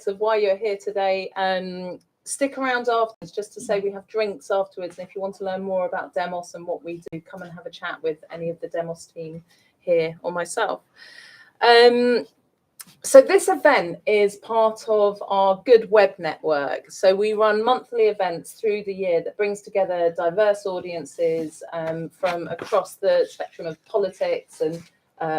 of why you're here today. Stick around afterwards, just to say we have drinks afterwards. And if you want to learn more about Demos and what we do, come and have a chat with any of the Demos team here or myself. So this event is part of our Good Web Network. So we run monthly events through the year that brings together diverse audiences from across the spectrum of politics and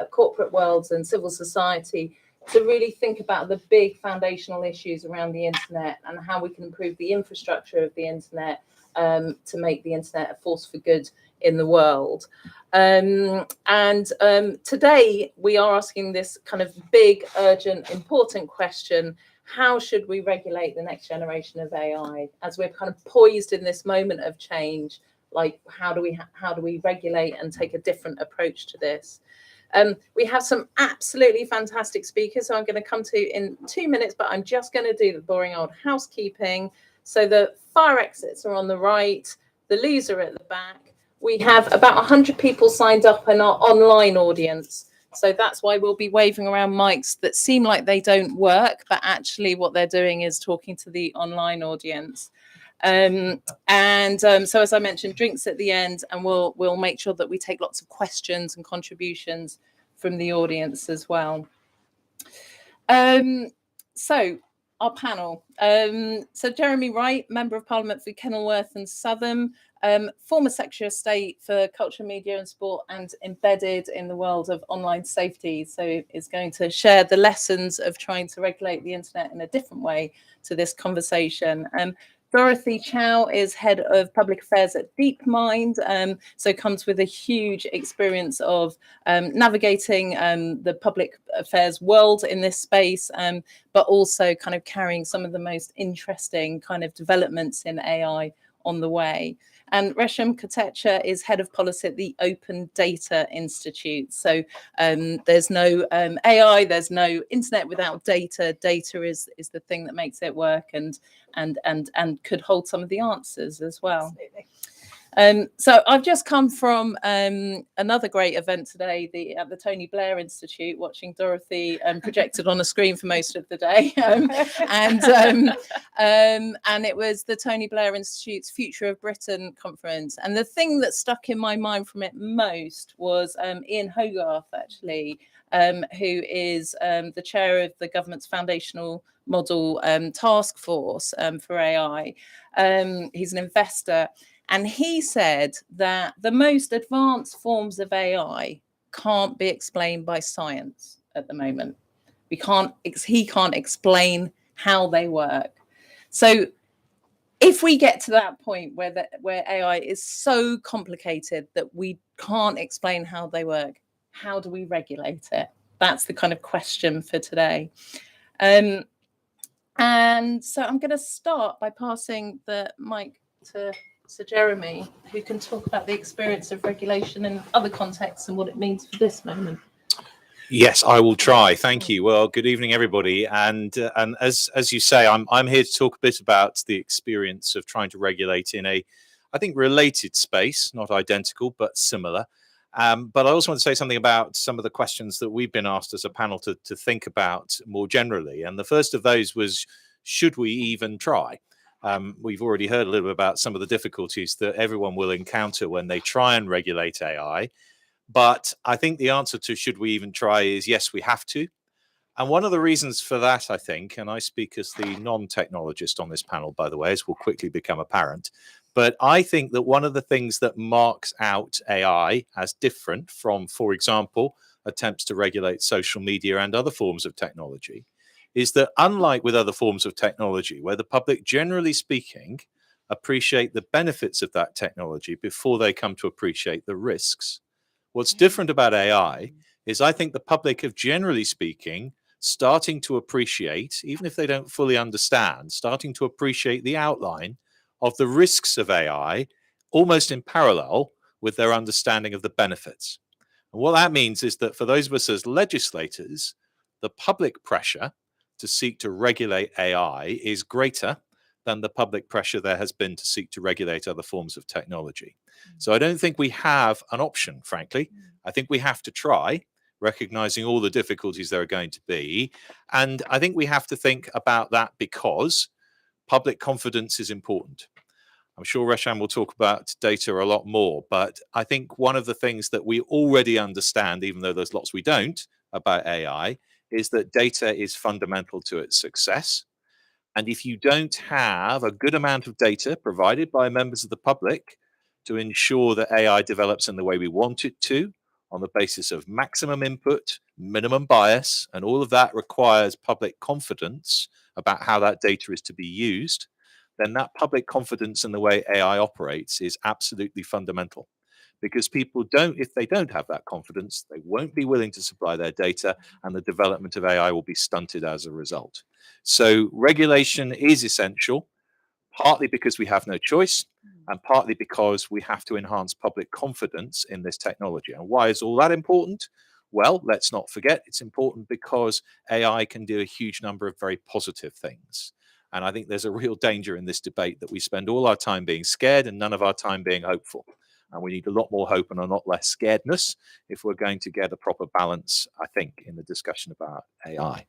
corporate worlds and civil society, to really think about the big foundational issues around the internet and how we can improve the infrastructure of the internet to make the internet a force for good in the world. Today we are asking this kind of big, urgent, important question: how should we regulate the next generation of AI? As we're kind of poised in this moment of change, like how do we regulate and take a different approach to this? We have some absolutely fantastic speakers who I'm going to come to in 2 minutes, but I'm just going to do the boring old housekeeping. So the fire exits are on the right, the loos are at the back. We have about 100 people signed up in our online audience. So that's why we'll be waving around mics that seem like they don't work, but actually what they're doing is talking to the online audience. So as I mentioned, drinks at the end, and we'll make sure that we take lots of questions and contributions from the audience as well. So our panel. So Jeremy Wright, Member of Parliament for Kenilworth and Southam, former Secretary of State for Culture, Media and Sport, and embedded in the world of online safety. So is going to share the lessons of trying to regulate the internet in a different way to this conversation. Dorothy Chou is Head of Public Affairs at DeepMind, so comes with a huge experience of navigating the public affairs world in this space, but also kind of carrying some of the most interesting kind of developments in AI on the way. And Resham Kotecha is Head of Policy at the Open Data Institute. So there's no AI, there's no internet without data. Data is the thing that makes it work and could hold some of the answers as well. Absolutely. So I've just come from another great event today, at the Tony Blair Institute, watching Dorothy projected on a screen for most of the day, and it was the Tony Blair Institute's Future of Britain conference. And the thing that stuck in my mind from it most was Ian Hogarth, actually, who is the chair of the government's foundational model task force for AI. He's an investor. And he said that the most advanced forms of AI can't be explained by science at the moment. He can't explain how they work. So if we get to that point where AI is so complicated that we can't explain how they work, how do we regulate it? That's the kind of question for today. And so I'm going to start by passing the mic to Sir Jeremy, who can talk about the experience of regulation in other contexts and what it means for this moment. Yes, I will try. Thank you. Well, good evening, everybody. And as you say, I'm here to talk a bit about the experience of trying to regulate in a, I think, related space, not identical, but similar. But I also want to say something about some of the questions that we've been asked as a panel to think about more generally. And the first of those was, should we even try? We've already heard a little bit about some of the difficulties that everyone will encounter when they try and regulate AI. But I think the answer to should we even try is yes, we have to. And one of the reasons for that, I think, and I speak as the non-technologist on this panel, by the way, as will quickly become apparent, but I think that one of the things that marks out AI as different from, for example, attempts to regulate social media and other forms of technology is that, unlike with other forms of technology, where the public, generally speaking, appreciate the benefits of that technology before they come to appreciate the risks, what's different about AI is I think the public have, generally speaking, starting to appreciate, even if they don't fully understand, starting to appreciate the outline of the risks of AI almost in parallel with their understanding of the benefits. And what that means is that for those of us as legislators, the public pressure to seek to regulate AI is greater than the public pressure there has been to seek to regulate other forms of technology. So I don't think we have an option, frankly. I think we have to try, recognizing all the difficulties there are going to be. And I think we have to think about that because public confidence is important. I'm sure Resham will talk about data a lot more, but I think one of the things that we already understand, even though there's lots we don't about AI, is that data is fundamental to its success. And if you don't have a good amount of data provided by members of the public to ensure that AI develops in the way we want it to, on the basis of maximum input, minimum bias, and all of that requires public confidence about how that data is to be used, then that public confidence in the way AI operates is absolutely fundamental. Because people don't, if they don't have that confidence, they won't be willing to supply their data, and the development of AI will be stunted as a result. So regulation is essential, partly because we have no choice, and partly because we have to enhance public confidence in this technology. And why is all that important? Well, let's not forget it's important because AI can do a huge number of very positive things. And I think there's a real danger in this debate that we spend all our time being scared and none of our time being hopeful. And we need a lot more hope and a lot less scaredness if we're going to get a proper balance, I think, in the discussion about AI.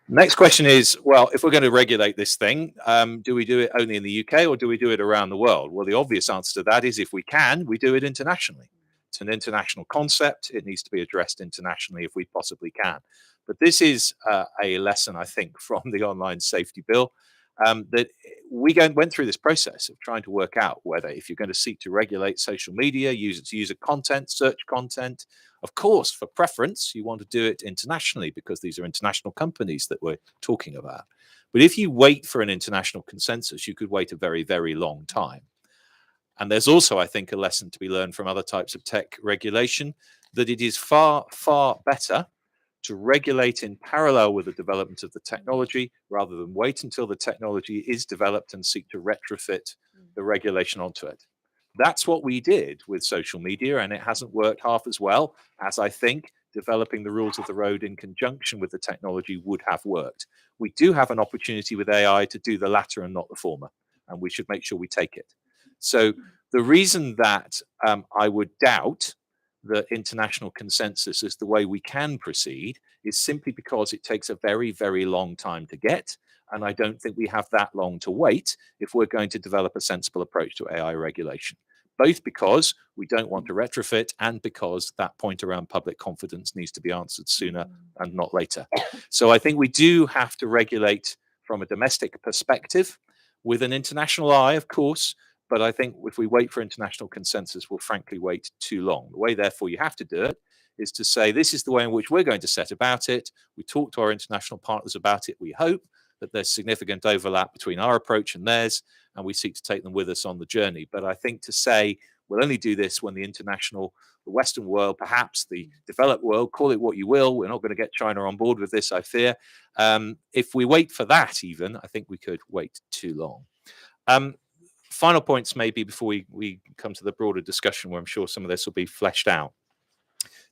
Next question is, well, if we're going to regulate this thing, do we do it only in the UK or do we do it around the world? Well, the obvious answer to that is if we can, we do it internationally. It's an international concept. It needs to be addressed internationally if we possibly can. But this is a lesson, I think, from the online safety bill, that we went through this process of trying to work out whether if you're going to seek to regulate social media, user content, search content, of course, for preference, you want to do it internationally because these are international companies that we're talking about. But if you wait for an international consensus, you could wait a very, very long time. And there's also, I think, a lesson to be learned from other types of tech regulation, that it is far, far better to regulate in parallel with the development of the technology rather than wait until the technology is developed and seek to retrofit the regulation onto it. That's what we did with social media, and it hasn't worked half as well as I think developing the rules of the road in conjunction with the technology would have worked. We do have an opportunity with AI to do the latter and not the former, and we should make sure we take it. So the reason that I would doubt that international consensus is the way we can proceed is simply because it takes a very, very long time to get. And I don't think we have that long to wait if we're going to develop a sensible approach to AI regulation, both because we don't want to retrofit and because that point around public confidence needs to be answered sooner and not later. So I think we do have to regulate from a domestic perspective with an international eye, of course. But I think if we wait for international consensus, we'll frankly wait too long. The way, therefore, you have to do it is to say, this is the way in which we're going to set about it. We talk to our international partners about it. We hope that there's significant overlap between our approach and theirs, and we seek to take them with us on the journey. But I think to say we'll only do this when the Western world, perhaps the developed world, call it what you will, we're not going to get China on board with this, I fear. If we wait for that even, I think we could wait too long. Final points maybe before we come to the broader discussion where I'm sure some of this will be fleshed out.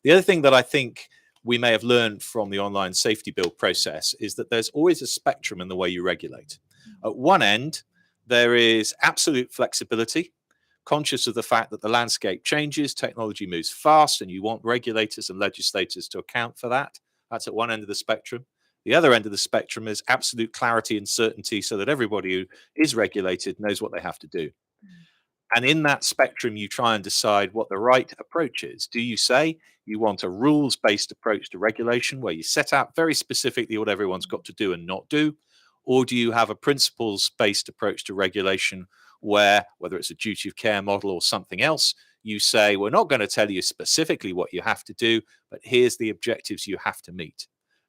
The other thing that I think we may have learned from the online safety bill process is that there's always a spectrum in the way you regulate. At one end, there is absolute flexibility, conscious of the fact that the landscape changes, technology moves fast, and you want regulators and legislators to account for that. That's at one end of the spectrum. The other end of the spectrum is absolute clarity and certainty so that everybody who is regulated knows what they have to do. And in that spectrum, you try and decide what the right approach is. Do you say you want a rules-based approach to regulation where you set out very specifically what everyone's got to do and not do? Or do you have a principles-based approach to regulation where, whether it's a duty of care model or something else, you say, we're not going to tell you specifically what you have to do, but here's the objectives you have to meet.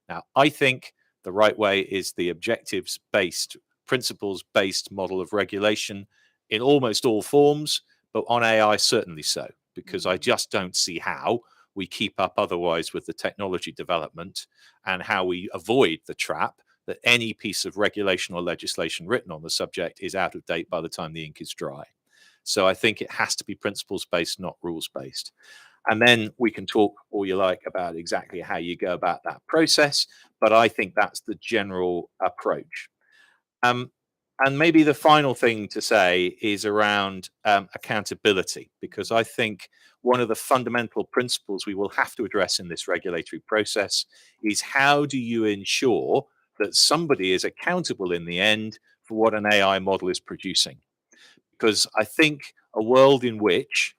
Now, I think the right way is the objectives-based, principles-based model of regulation in almost all forms, but on AI certainly so, because I just don't see how we keep up otherwise with the technology development and how we avoid the trap that any piece of regulation or legislation written on the subject is out of date by the time the ink is dry. So I think it has to be principles-based, not rules-based. And then we can talk all you like about exactly how you go about that process, but I think that's the general approach. And maybe the final thing to say is around accountability, because I think one of the fundamental principles we will have to address in this regulatory process is how do you ensure that somebody is accountable in the end for what an AI model is producing? Because I think a world in which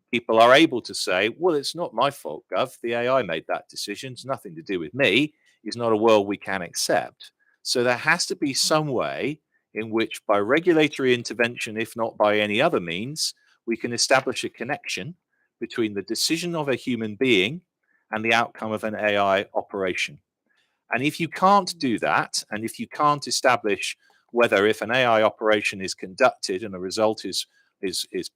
people are able to say, well, it's not my fault, Gov, the AI made that decision, it's nothing to do with me, is not a world we can accept. So there has to be some way in which, by regulatory intervention, if not by any other means, we can establish a connection between the decision of a human being and the outcome of an AI operation. And if you can't do that, and if you can't establish whether, if an AI operation is conducted and a result is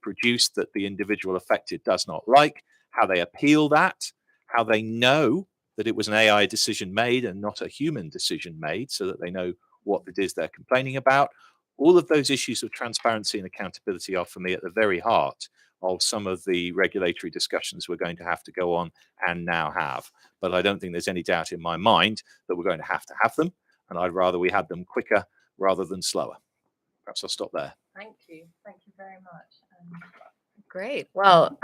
produced that the individual affected does not like, how they appeal that, how they know that it was an AI decision made and not a human decision made, so that they know what it is they're complaining about. All of those issues of transparency and accountability are, for me, at the very heart of some of the regulatory discussions we're going to have to go on and now have. But I don't think there's any doubt in my mind that we're going to have them, and I'd rather we had them quicker rather than slower. Perhaps I'll stop there. Thank you very much. Great. Well,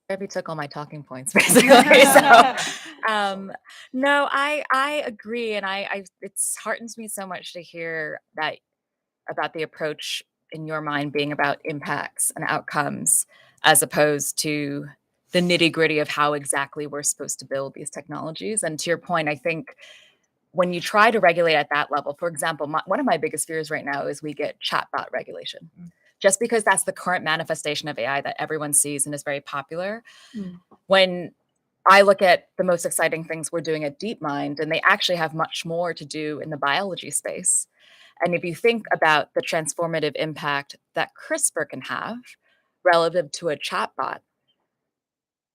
Debbie took all my talking points basically. So, no, I agree, and it heartens me so much to hear that about the approach in your mind being about impacts and outcomes, as opposed to the nitty gritty of how exactly we're supposed to build these technologies. And to your point, I think when you try to regulate at that level, for example, one of my biggest fears right now is we get chatbot regulation. Just because that's the current manifestation of AI that everyone sees and is very popular. When I look at the most exciting things we're doing at DeepMind, and they actually have much more to do in the biology space. And if you think about the transformative impact that CRISPR can have relative to a chatbot,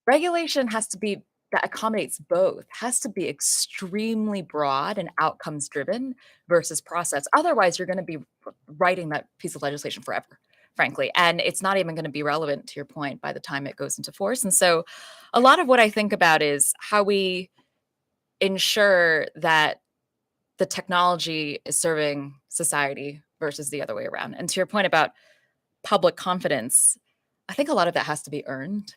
regulation has to be, that accommodates both, has to be extremely broad and outcomes driven versus process. Otherwise, you're going to be writing that piece of legislation forever, frankly. And it's not even going to be relevant, to your point, by the time it goes into force. And so a lot of what I think about is how we ensure that the technology is serving society versus the other way around. And to your point about public confidence, I think a lot of that has to be earned.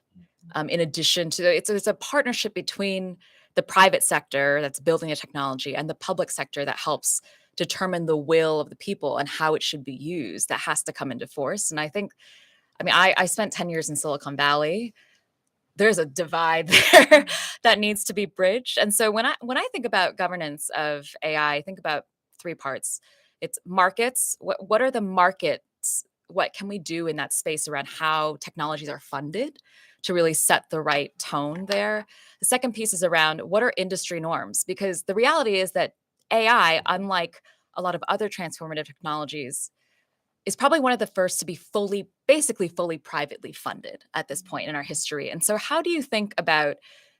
In addition to, it's a partnership between the private sector that's building a technology and the public sector that helps determine the will of the people and how it should be used. That has to come into force. And I think, I spent 10 years in Silicon Valley. There's a divide there that needs to be bridged. And so when I think about governance of AI, I think about three parts. It's markets. What are the markets? What can we do in that space around how technologies are funded to really set the right tone there? The second piece is around what are industry norms? Because the reality is that AI, unlike a lot of other transformative technologies, is probably one of the first to be basically fully privately funded at this point in our history. And so how do you think about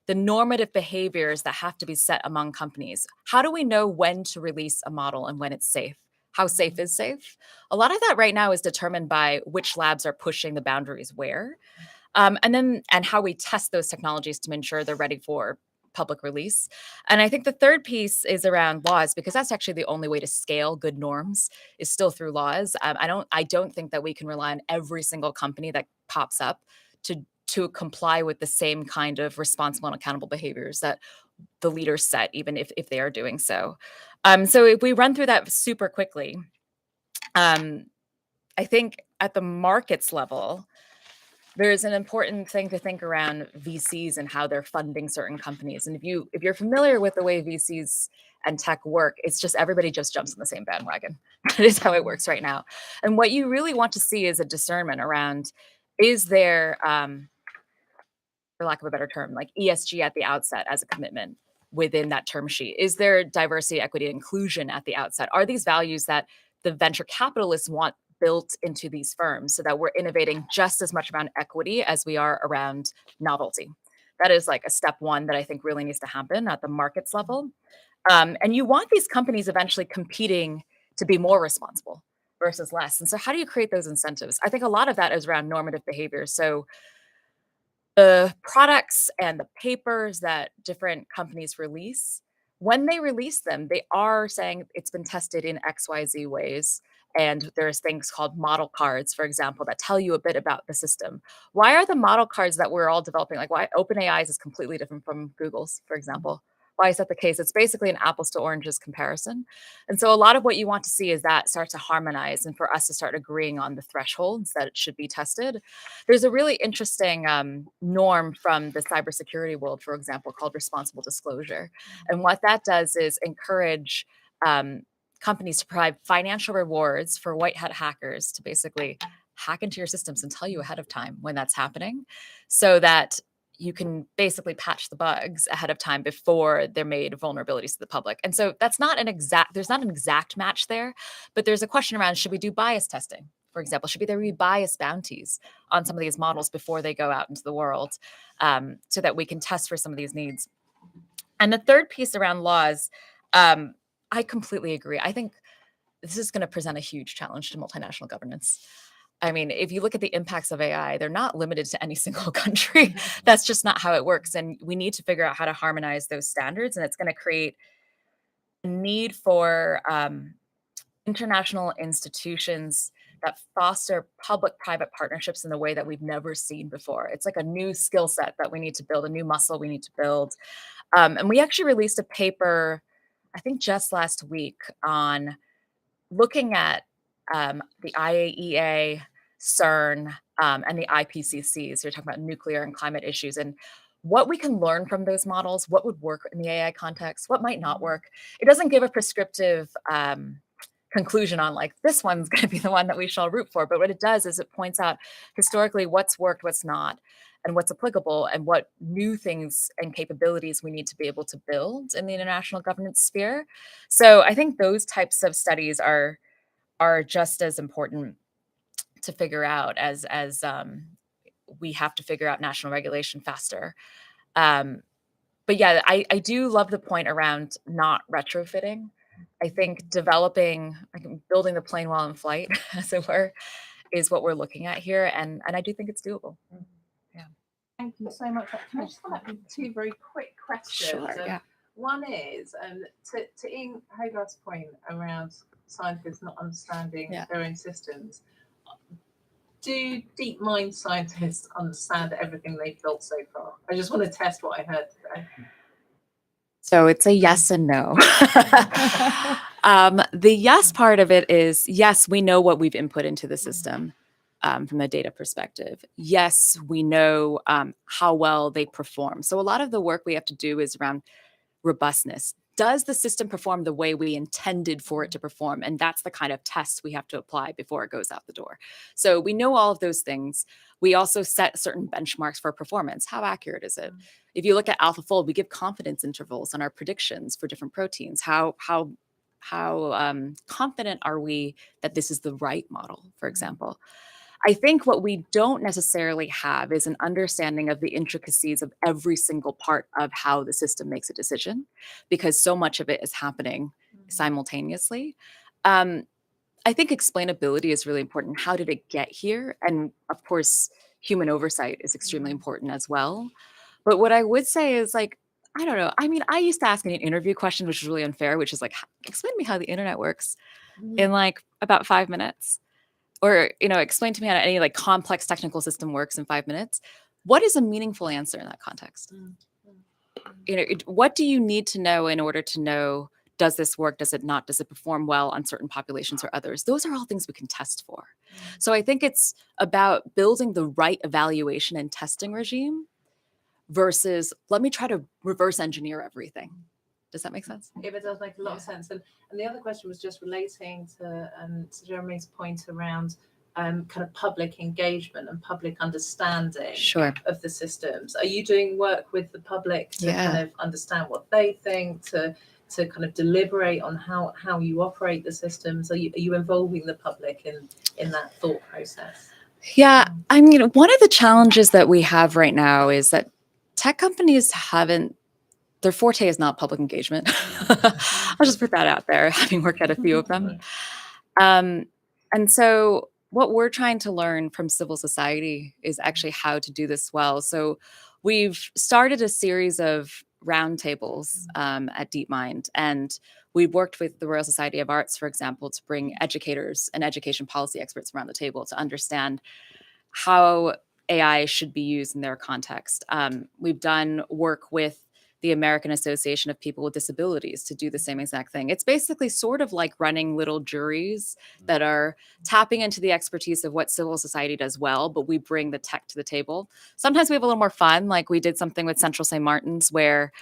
the normative behaviors that have to be set among companies? How do we know when to release a model and when it's safe? How safe is safe? A lot of that right now is determined by which labs are pushing the boundaries where, and how we test those technologies to ensure they're ready for public release. And I think the third piece is around laws, because that's actually the only way to scale good norms is still through laws. I don't think that we can rely on every single company that pops up to comply with the same kind of responsible and accountable behaviors that the leaders set, even if they are doing so. So if we run through that super quickly, I think at the markets level, there's an important thing to think around VCs and how they're funding certain companies. And if you're familiar with the way VCs and tech work, it's just everybody just jumps on the same bandwagon. That is how it works right now. And what you really want to see is a discernment around, is there, for lack of a better term, like ESG at the outset as a commitment within that term sheet? Is there diversity, equity, and inclusion at the outset? Are these values that the venture capitalists want built into these firms so that we're innovating just as much around equity as we are around novelty? That is like a step one that I think really needs to happen at the markets level. And you want these companies eventually competing to be more responsible versus less. And so how do you create those incentives? I think a lot of that is around normative behavior. So the products and the papers that different companies release, when they release them, they are saying it's been tested in XYZ ways. And there's things called model cards, for example, that tell you a bit about the system. Why are the model cards that we're all developing, like why OpenAI's is completely different from Google's, for example? Why is that the case? It's basically an apples to oranges comparison. And so a lot of what you want to see is that start to harmonize and for us to start agreeing on the thresholds that it should be tested. There's a really interesting norm from the cybersecurity world, for example, called responsible disclosure. And what that does is encourage companies to provide financial rewards for white hat hackers to basically hack into your systems and tell you ahead of time when that's happening, so that you can basically patch the bugs ahead of time before they're made vulnerabilities to the public. And so that's not an exact, there's not an exact match there, but there's a question around, should we do bias testing? For example, should there be bias bounties on some of these models before they go out into the world, so that we can test for some of these needs? And the third piece around laws, I completely agree. I think this is going to present a huge challenge to multinational governance. I mean, if you look at the impacts of AI, they're not limited to any single country. That's just not how it works. And we need to figure out how to harmonize those standards. And it's going to create a need for international institutions that foster public-private partnerships in a way that we've never seen before. It's like a new skill set that we need to build, a new muscle we need to build. And we actually released a paper, I think just last week, on looking at the IAEA, CERN, and the IPCC. So you're talking about nuclear and climate issues and what we can learn from those models, what would work in the AI context, what might not work. It doesn't give a prescriptive conclusion on like, this one's going to be the one that we shall root for. But what it does is it points out historically what's worked, what's not, and what's applicable, and what new things and capabilities we need to be able to build in the international governance sphere. So I think those types of studies are just as important to figure out as we have to figure out national regulation faster. But yeah, I do love the point around not retrofitting. I think developing, building the plane while in flight, as it were, is what we're looking at here. And I do think it's doable. Yeah. Thank you so much. Can I just come up with two very quick questions? Sure, yeah. One is to Ian Hogarth's point around scientists not understanding their own systems. Do DeepMind scientists understand everything they've built so far? I just want to test what I heard today. So it's a yes and no. The yes part of it is, yes, we know what we've input into the system from a data perspective. Yes, we know how well they perform. So a lot of the work we have to do is around robustness. Does the system perform the way we intended for it to perform? And that's the kind of test we have to apply before it goes out the door. So we know all of those things. We also set certain benchmarks for performance. How accurate is it? If you look at AlphaFold, we give confidence intervals on our predictions for different proteins. How confident are we that this is the right model, for example? I think what we don't necessarily have is an understanding of the intricacies of every single part of how the system makes a decision, because so much of it is happening simultaneously. I think explainability is really important. How did it get here? And of course, human oversight is extremely important as well. But what I would say is like, I don't know. I mean, I used to ask an interview question, which is really unfair, which is like, explain to me how the internet works in like about 5 minutes. Or, explain to me how any like complex technical system works in 5 minutes. What is a meaningful answer in that context? What do you need to know in order to know, does this work? Does it not? Does it perform well on certain populations or others? Those are all things we can test for. So I think it's about building the right evaluation and testing regime versus let me try to reverse engineer everything. Does that make sense? If it does make a lot of sense. And the other question was just relating to Jeremy's point around kind of public engagement and public understanding of the systems. Are you doing work with the public to kind of understand what they think, to kind of deliberate on how you operate the systems? Are you involving the public in that thought process? Yeah, I mean, one of the challenges that we have right now is that tech companies their forte is not public engagement. I'll just put that out there, having worked at a few of them. And so what we're trying to learn from civil society is actually how to do this well. So we've started a series of roundtables at DeepMind, and we worked with the Royal Society of Arts, for example, to bring educators and education policy experts around the table to understand how AI should be used in their context. We've done work with the American Association of People with Disabilities to do the same exact thing. It's basically sort of like running little juries that are tapping into the expertise of what civil society does well, but we bring the tech to the table. Sometimes we have a little more fun, like we did something with Central St. Martin's where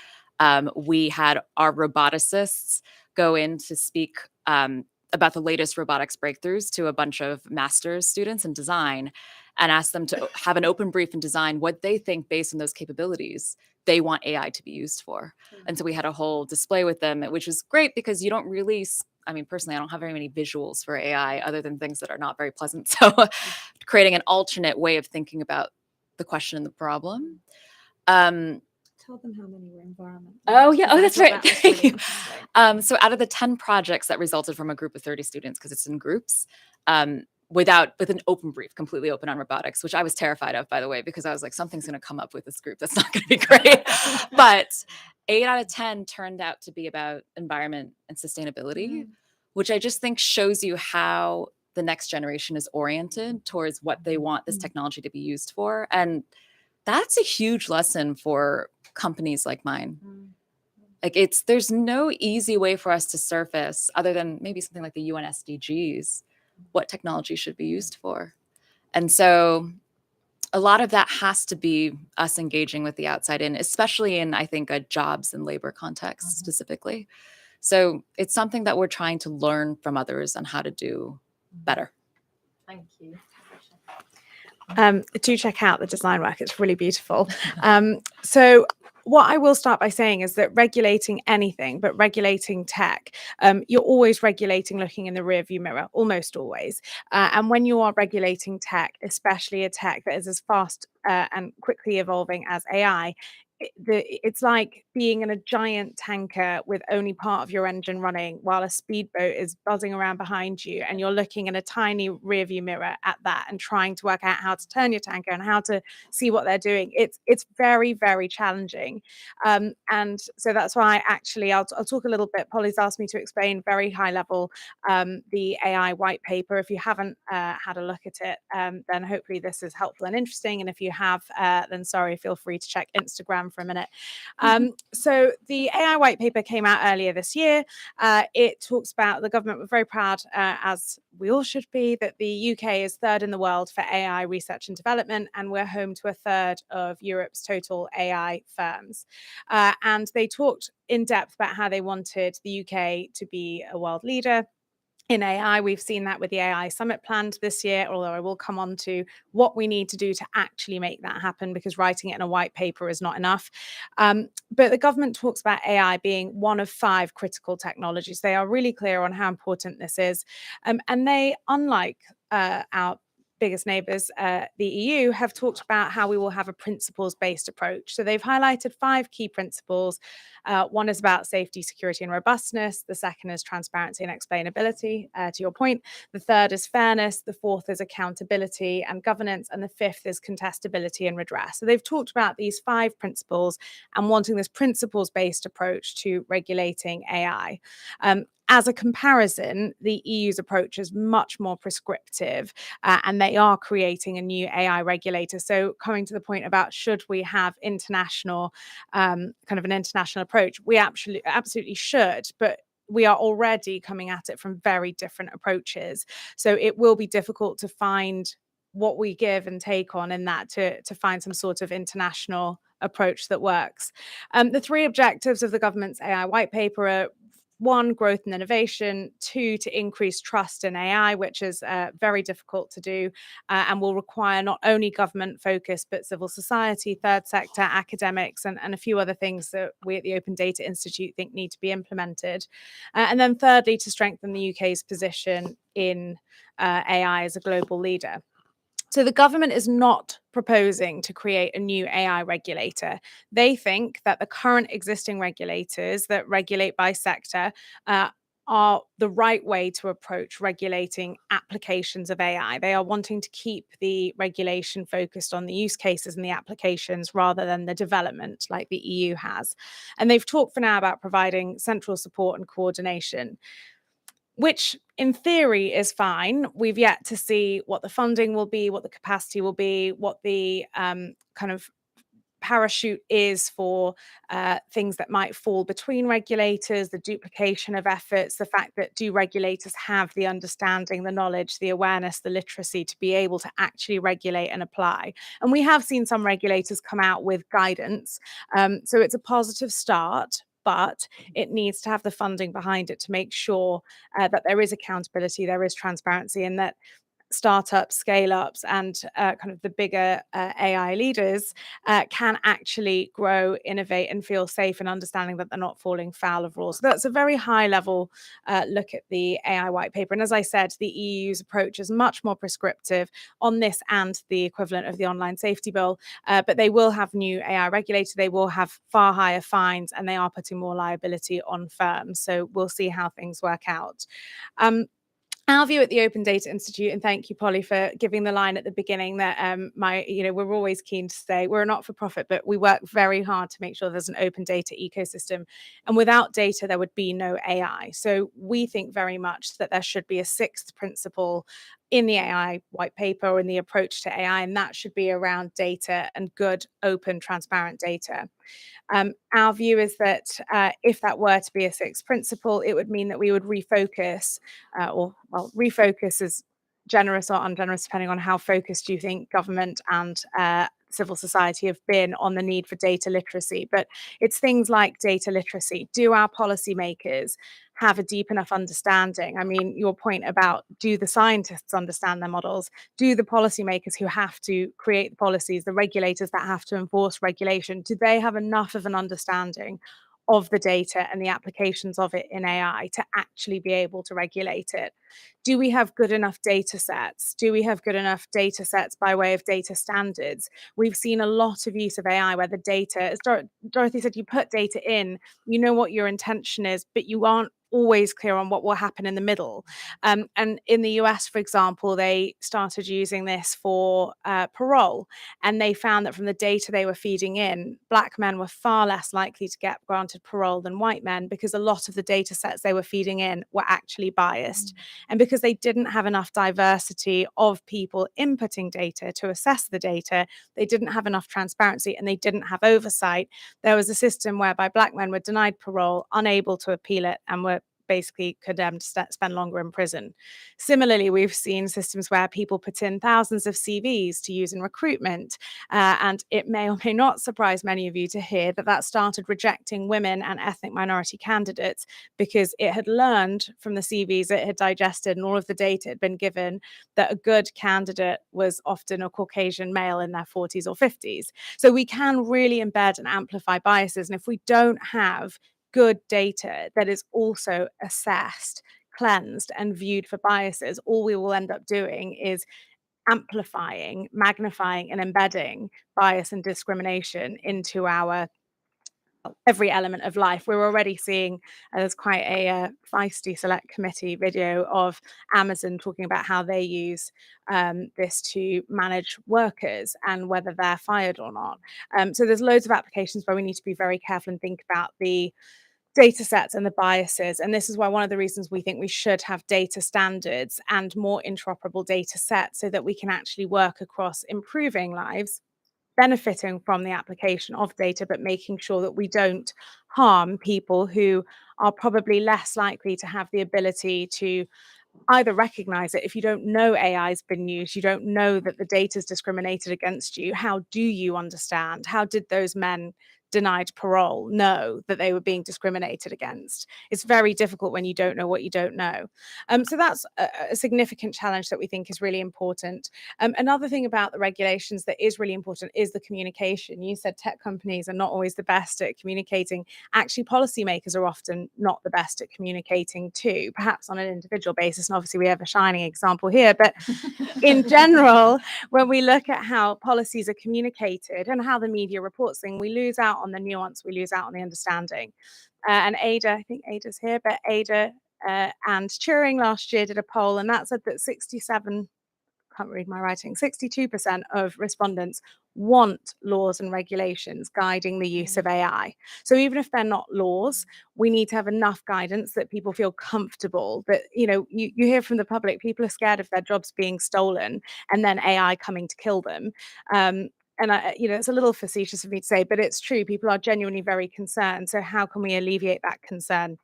we had our roboticists go in to speak about the latest robotics breakthroughs to a bunch of master's students in design and ask them to have an open brief and design what they think based on those capabilities they want AI to be used for. And so we had a whole display with them, which was great because you don't really, I mean, personally, I don't have very many visuals for AI other than things that are not very pleasant. So creating an alternate way of thinking about the question and the problem. Tell them how many were environment. Oh, yeah. Oh, that's right. That really So out of the 10 projects that resulted from a group of 30 students, because it's in groups, with an open brief, completely open on robotics, which I was terrified of, by the way, because I was like, something's going to come up with this group that's not going to be great. But 8 out of 10 turned out to be about environment and sustainability, which I just think shows you how the next generation is oriented towards what they want this technology to be used for. And that's a huge lesson for companies like mine. Like there's no easy way for us to surface, other than maybe something like the UN SDGs, what technology should be used for. And so a lot of that has to be us engaging with the outside in, especially in, I think, a jobs and labor context specifically. So it's something that we're trying to learn from others on how to do better. Thank you. Do check out the design work. It's really beautiful. So what I will start by saying is that regulating anything, but regulating tech, you're always regulating looking in the rearview mirror, almost always. And when you are regulating tech, especially a tech that is as fast and quickly evolving as AI, it's like being in a giant tanker with only part of your engine running while a speedboat is buzzing around behind you, and you're looking in a tiny rearview mirror at that and trying to work out how to turn your tanker and how to see what they're doing. It's very, very challenging. And so that's why actually I'll talk a little bit. Polly's asked me to explain very high level the AI white paper. If you haven't had a look at it, then hopefully this is helpful and interesting. And if you have, then sorry, feel free to check Instagram for a minute. So the AI white paper came out earlier this year. It talks about the government. We're very proud, as we all should be, that the UK is third in the world for AI research and development, and we're home to a third of Europe's total AI firms. And they talked in depth about how they wanted the UK to be a world leader in AI. We've seen that with the AI Summit planned this year, although I will come on to what we need to do to actually make that happen, because writing it in a white paper is not enough. But the government talks about AI being one of 5 critical technologies. They are really clear on how important this is. And they, unlike our biggest neighbours, the EU, have talked about how we will have a principles-based approach. So they've highlighted 5 key principles. One is about safety, security, and robustness. The second is transparency and explainability, to your point. The third is fairness. The fourth is accountability and governance. And the fifth is contestability and redress. So they've talked about these 5 principles and wanting this principles-based approach to regulating AI. As a comparison, the EU's approach is much more prescriptive, and they are creating a new AI regulator. So coming to the point about should we have international, kind of an international approach, we absolutely should, but we are already coming at it from very different approaches. So it will be difficult to find what we give and take on in that to find some sort of international approach that works. The 3 objectives of the government's AI white paper are: 1, growth and innovation; 2, to increase trust in AI, which is very difficult to do and will require not only government focus, but civil society, third sector, academics, and a few other things that we at the Open Data Institute think need to be implemented. And then thirdly, to strengthen the UK's position in AI as a global leader. So the government is not proposing to create a new AI regulator. They think that the current existing regulators that regulate by sector are the right way to approach regulating applications of AI. They are wanting to keep the regulation focused on the use cases and the applications rather than the development like the EU has. And they've talked for now about providing central support and coordination, which in theory is fine. We've yet to see what the funding will be, what the capacity will be, what the kind of parachute is for things that might fall between regulators, the duplication of efforts, the fact that do regulators have the understanding, the knowledge, the awareness, the literacy to be able to actually regulate and apply. And we have seen some regulators come out with guidance. So it's a positive start, but it needs to have the funding behind it to make sure that there is accountability, there is transparency, and that startups, scale-ups, and kind of the bigger AI leaders can actually grow, innovate, and feel safe in understanding that they're not falling foul of rules. So that's a very high-level look at the AI white paper. And as I said, the EU's approach is much more prescriptive on this and the equivalent of the online safety bill. But they will have new AI regulators. They will have far higher fines, and they are putting more liability on firms. So we'll see how things work out. Our view at the Open Data Institute, and thank you, Polly, for giving the line at the beginning that we're always keen to say we're a not-for-profit, but we work very hard to make sure there's an open data ecosystem. And without data, there would be no AI. So we think very much that there should be a sixth principle in the AI white paper or in the approach to AI, and that should be around data and good, open, transparent data. Our view is that if that were to be a sixth principle, it would mean that we would refocus, refocus is generous or ungenerous, depending on how focused you think government and civil society have been on the need for data literacy. But it's things like data literacy. Do our policymakers have a deep enough understanding? I mean, your point about do the scientists understand their models? Do the policymakers who have to create the policies, the regulators that have to enforce regulation, do they have enough of an understanding of the data and the applications of it in AI to actually be able to regulate it? Do we have good enough data sets? Do we have good enough data sets by way of data standards? We've seen a lot of use of AI where the data, as Dorothy said, you put data in, you know what your intention is, but you aren't always clear on what will happen in the middle. And in the US, for example, they started using this for parole. And they found that from the data they were feeding in, Black men were far less likely to get granted parole than white men because a lot of the data sets they were feeding in were actually biased. And because they didn't have enough diversity of people inputting data to assess the data, they didn't have enough transparency and they didn't have oversight. There was a system whereby Black men were denied parole, unable to appeal it, and were basically condemned to spend longer in prison. Similarly, we've seen systems where people put in thousands of CVs to use in recruitment, and it may or may not surprise many of you to hear that that started rejecting women and ethnic minority candidates because it had learned from the CVs it had digested and all of the data it had been given that a good candidate was often a Caucasian male in their 40s or 50s. So we can really embed and amplify biases. And if we don't have good data that is also assessed, cleansed, and viewed for biases, all we will end up doing is amplifying, magnifying, and embedding bias and discrimination into our every element of life. We're already seeing there's quite a feisty select committee video of Amazon talking about how they use this to manage workers and whether they're fired or not. So there's loads of applications where we need to be very careful and think about the data sets and the biases. And this is why one of the reasons we think we should have data standards and more interoperable data sets so that we can actually work across improving lives, benefiting from the application of data, but making sure that we don't harm people who are probably less likely to have the ability to either recognize it. If you don't know AI has been used, you don't know that the data is discriminated against you. How do you understand? How did those men denied parole know that they were being discriminated against? It's very difficult when you don't know what you don't know. So that's a significant challenge that we think is really important. Another thing about the regulations that is really important is the communication. You said tech companies are not always the best at communicating. Actually, policymakers are often not the best at communicating too, perhaps on an individual basis. And obviously we have a shining example here, but in general, when we look at how policies are communicated and how the media reports things, we lose out on the nuance, we lose out on the understanding. And Ada, I think Ada's here, but Ada, And Turing last year did a poll, and that said that 62% of respondents want laws and regulations guiding the use of AI. So even if they're not laws, we need to have enough guidance that people feel comfortable that, you hear from the public, people are scared of their jobs being stolen and then AI coming to kill them. And it's a little facetious of me to say, but it's true. People are genuinely very concerned. So how can we alleviate that concern?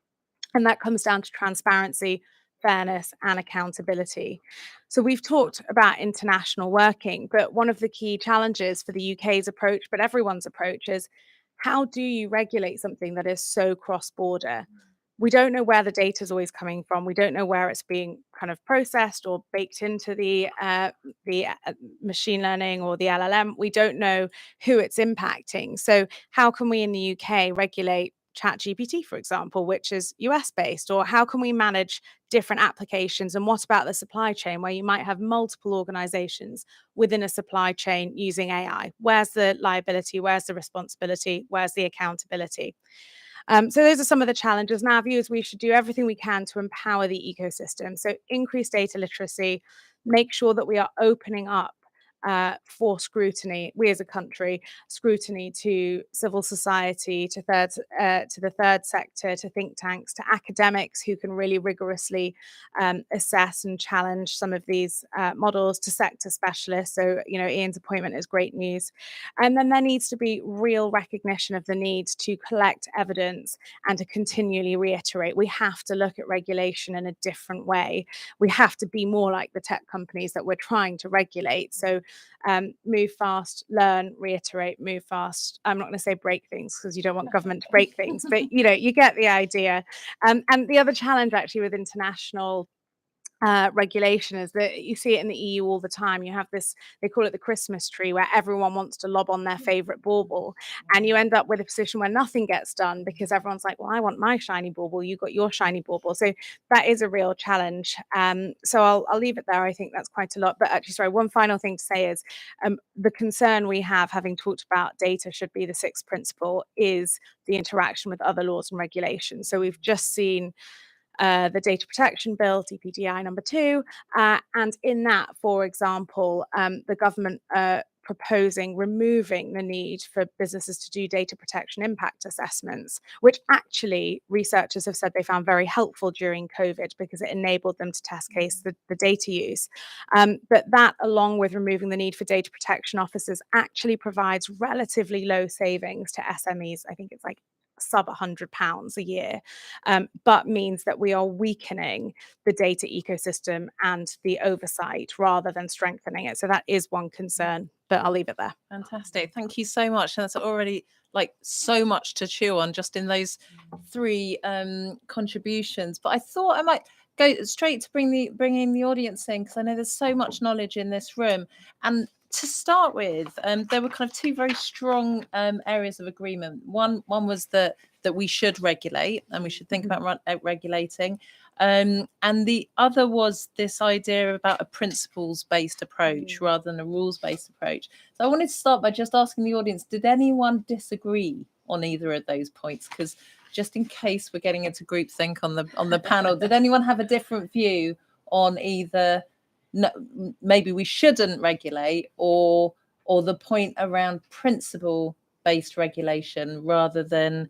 And that comes down to transparency, fairness, and accountability. So we've talked about international working, but one of the key challenges for the UK's approach, but everyone's approach, is how do you regulate something that is so cross-border? We don't know where the data is always coming from. We don't know where it's being kind of processed or baked into the machine learning or the LLM. We don't know who it's impacting. So how can we in the UK regulate ChatGPT, for example, which is US based? Or how can we manage different applications? And what about the supply chain, where you might have multiple organizations within a supply chain using AI? Where's the liability? Where's the responsibility? Where's the accountability? So those are some of the challenges. And our view is we should do everything we can to empower the ecosystem. So increase data literacy, make sure that we are opening up for scrutiny, we as a country, scrutiny to civil society, to the third sector, to think tanks, to academics who can really rigorously assess and challenge some of these models, to sector specialists. So, Ian's appointment is great news. And then there needs to be real recognition of the need to collect evidence and to continually reiterate. We have to look at regulation in a different way. We have to be more like the tech companies that we're trying to regulate. So move fast, learn, reiterate, move fast. I'm not going to say break things because you don't want government to break things, but you get the idea. And the other challenge actually with international regulation is that you see it in the EU all the time. You have this, they call it the Christmas tree, where everyone wants to lob on their favorite bauble, and you end up with a position where nothing gets done because everyone's like, well, I want my shiny bauble, you got your shiny bauble. So that is a real challenge. So I'll leave it there. I think that's quite a lot. But actually, sorry, one final thing to say is the concern we have, having talked about data should be the sixth principle, is the interaction with other laws and regulations. So we've just seen the Data Protection Bill, DPDI number 2, and in that, for example, the government proposing removing the need for businesses to do data protection impact assessments, which actually researchers have said they found very helpful during COVID because it enabled them to test case the data use. But that, along with removing the need for data protection officers, actually provides relatively low savings to SMEs. I think it's like sub £100 a year, but means that we are weakening the data ecosystem and the oversight rather than strengthening it. So that is one concern, but I'll leave it there. Fantastic. Thank you so much. And that's already so much to chew on just in those 3 contributions. But I thought I might go straight to bringing the audience in, because I know there's so much knowledge in this room. And to start with, there were kind of 2 very strong areas of agreement. One was that we should regulate, and we should think about regulating. And the other was this idea about a principles-based approach rather than a rules-based approach. So I wanted to start by just asking the audience, did anyone disagree on either of those points? Because just in case we're getting into groupthink on the panel, did anyone have a different view on either no, maybe we shouldn't regulate, or the point around principle-based regulation rather than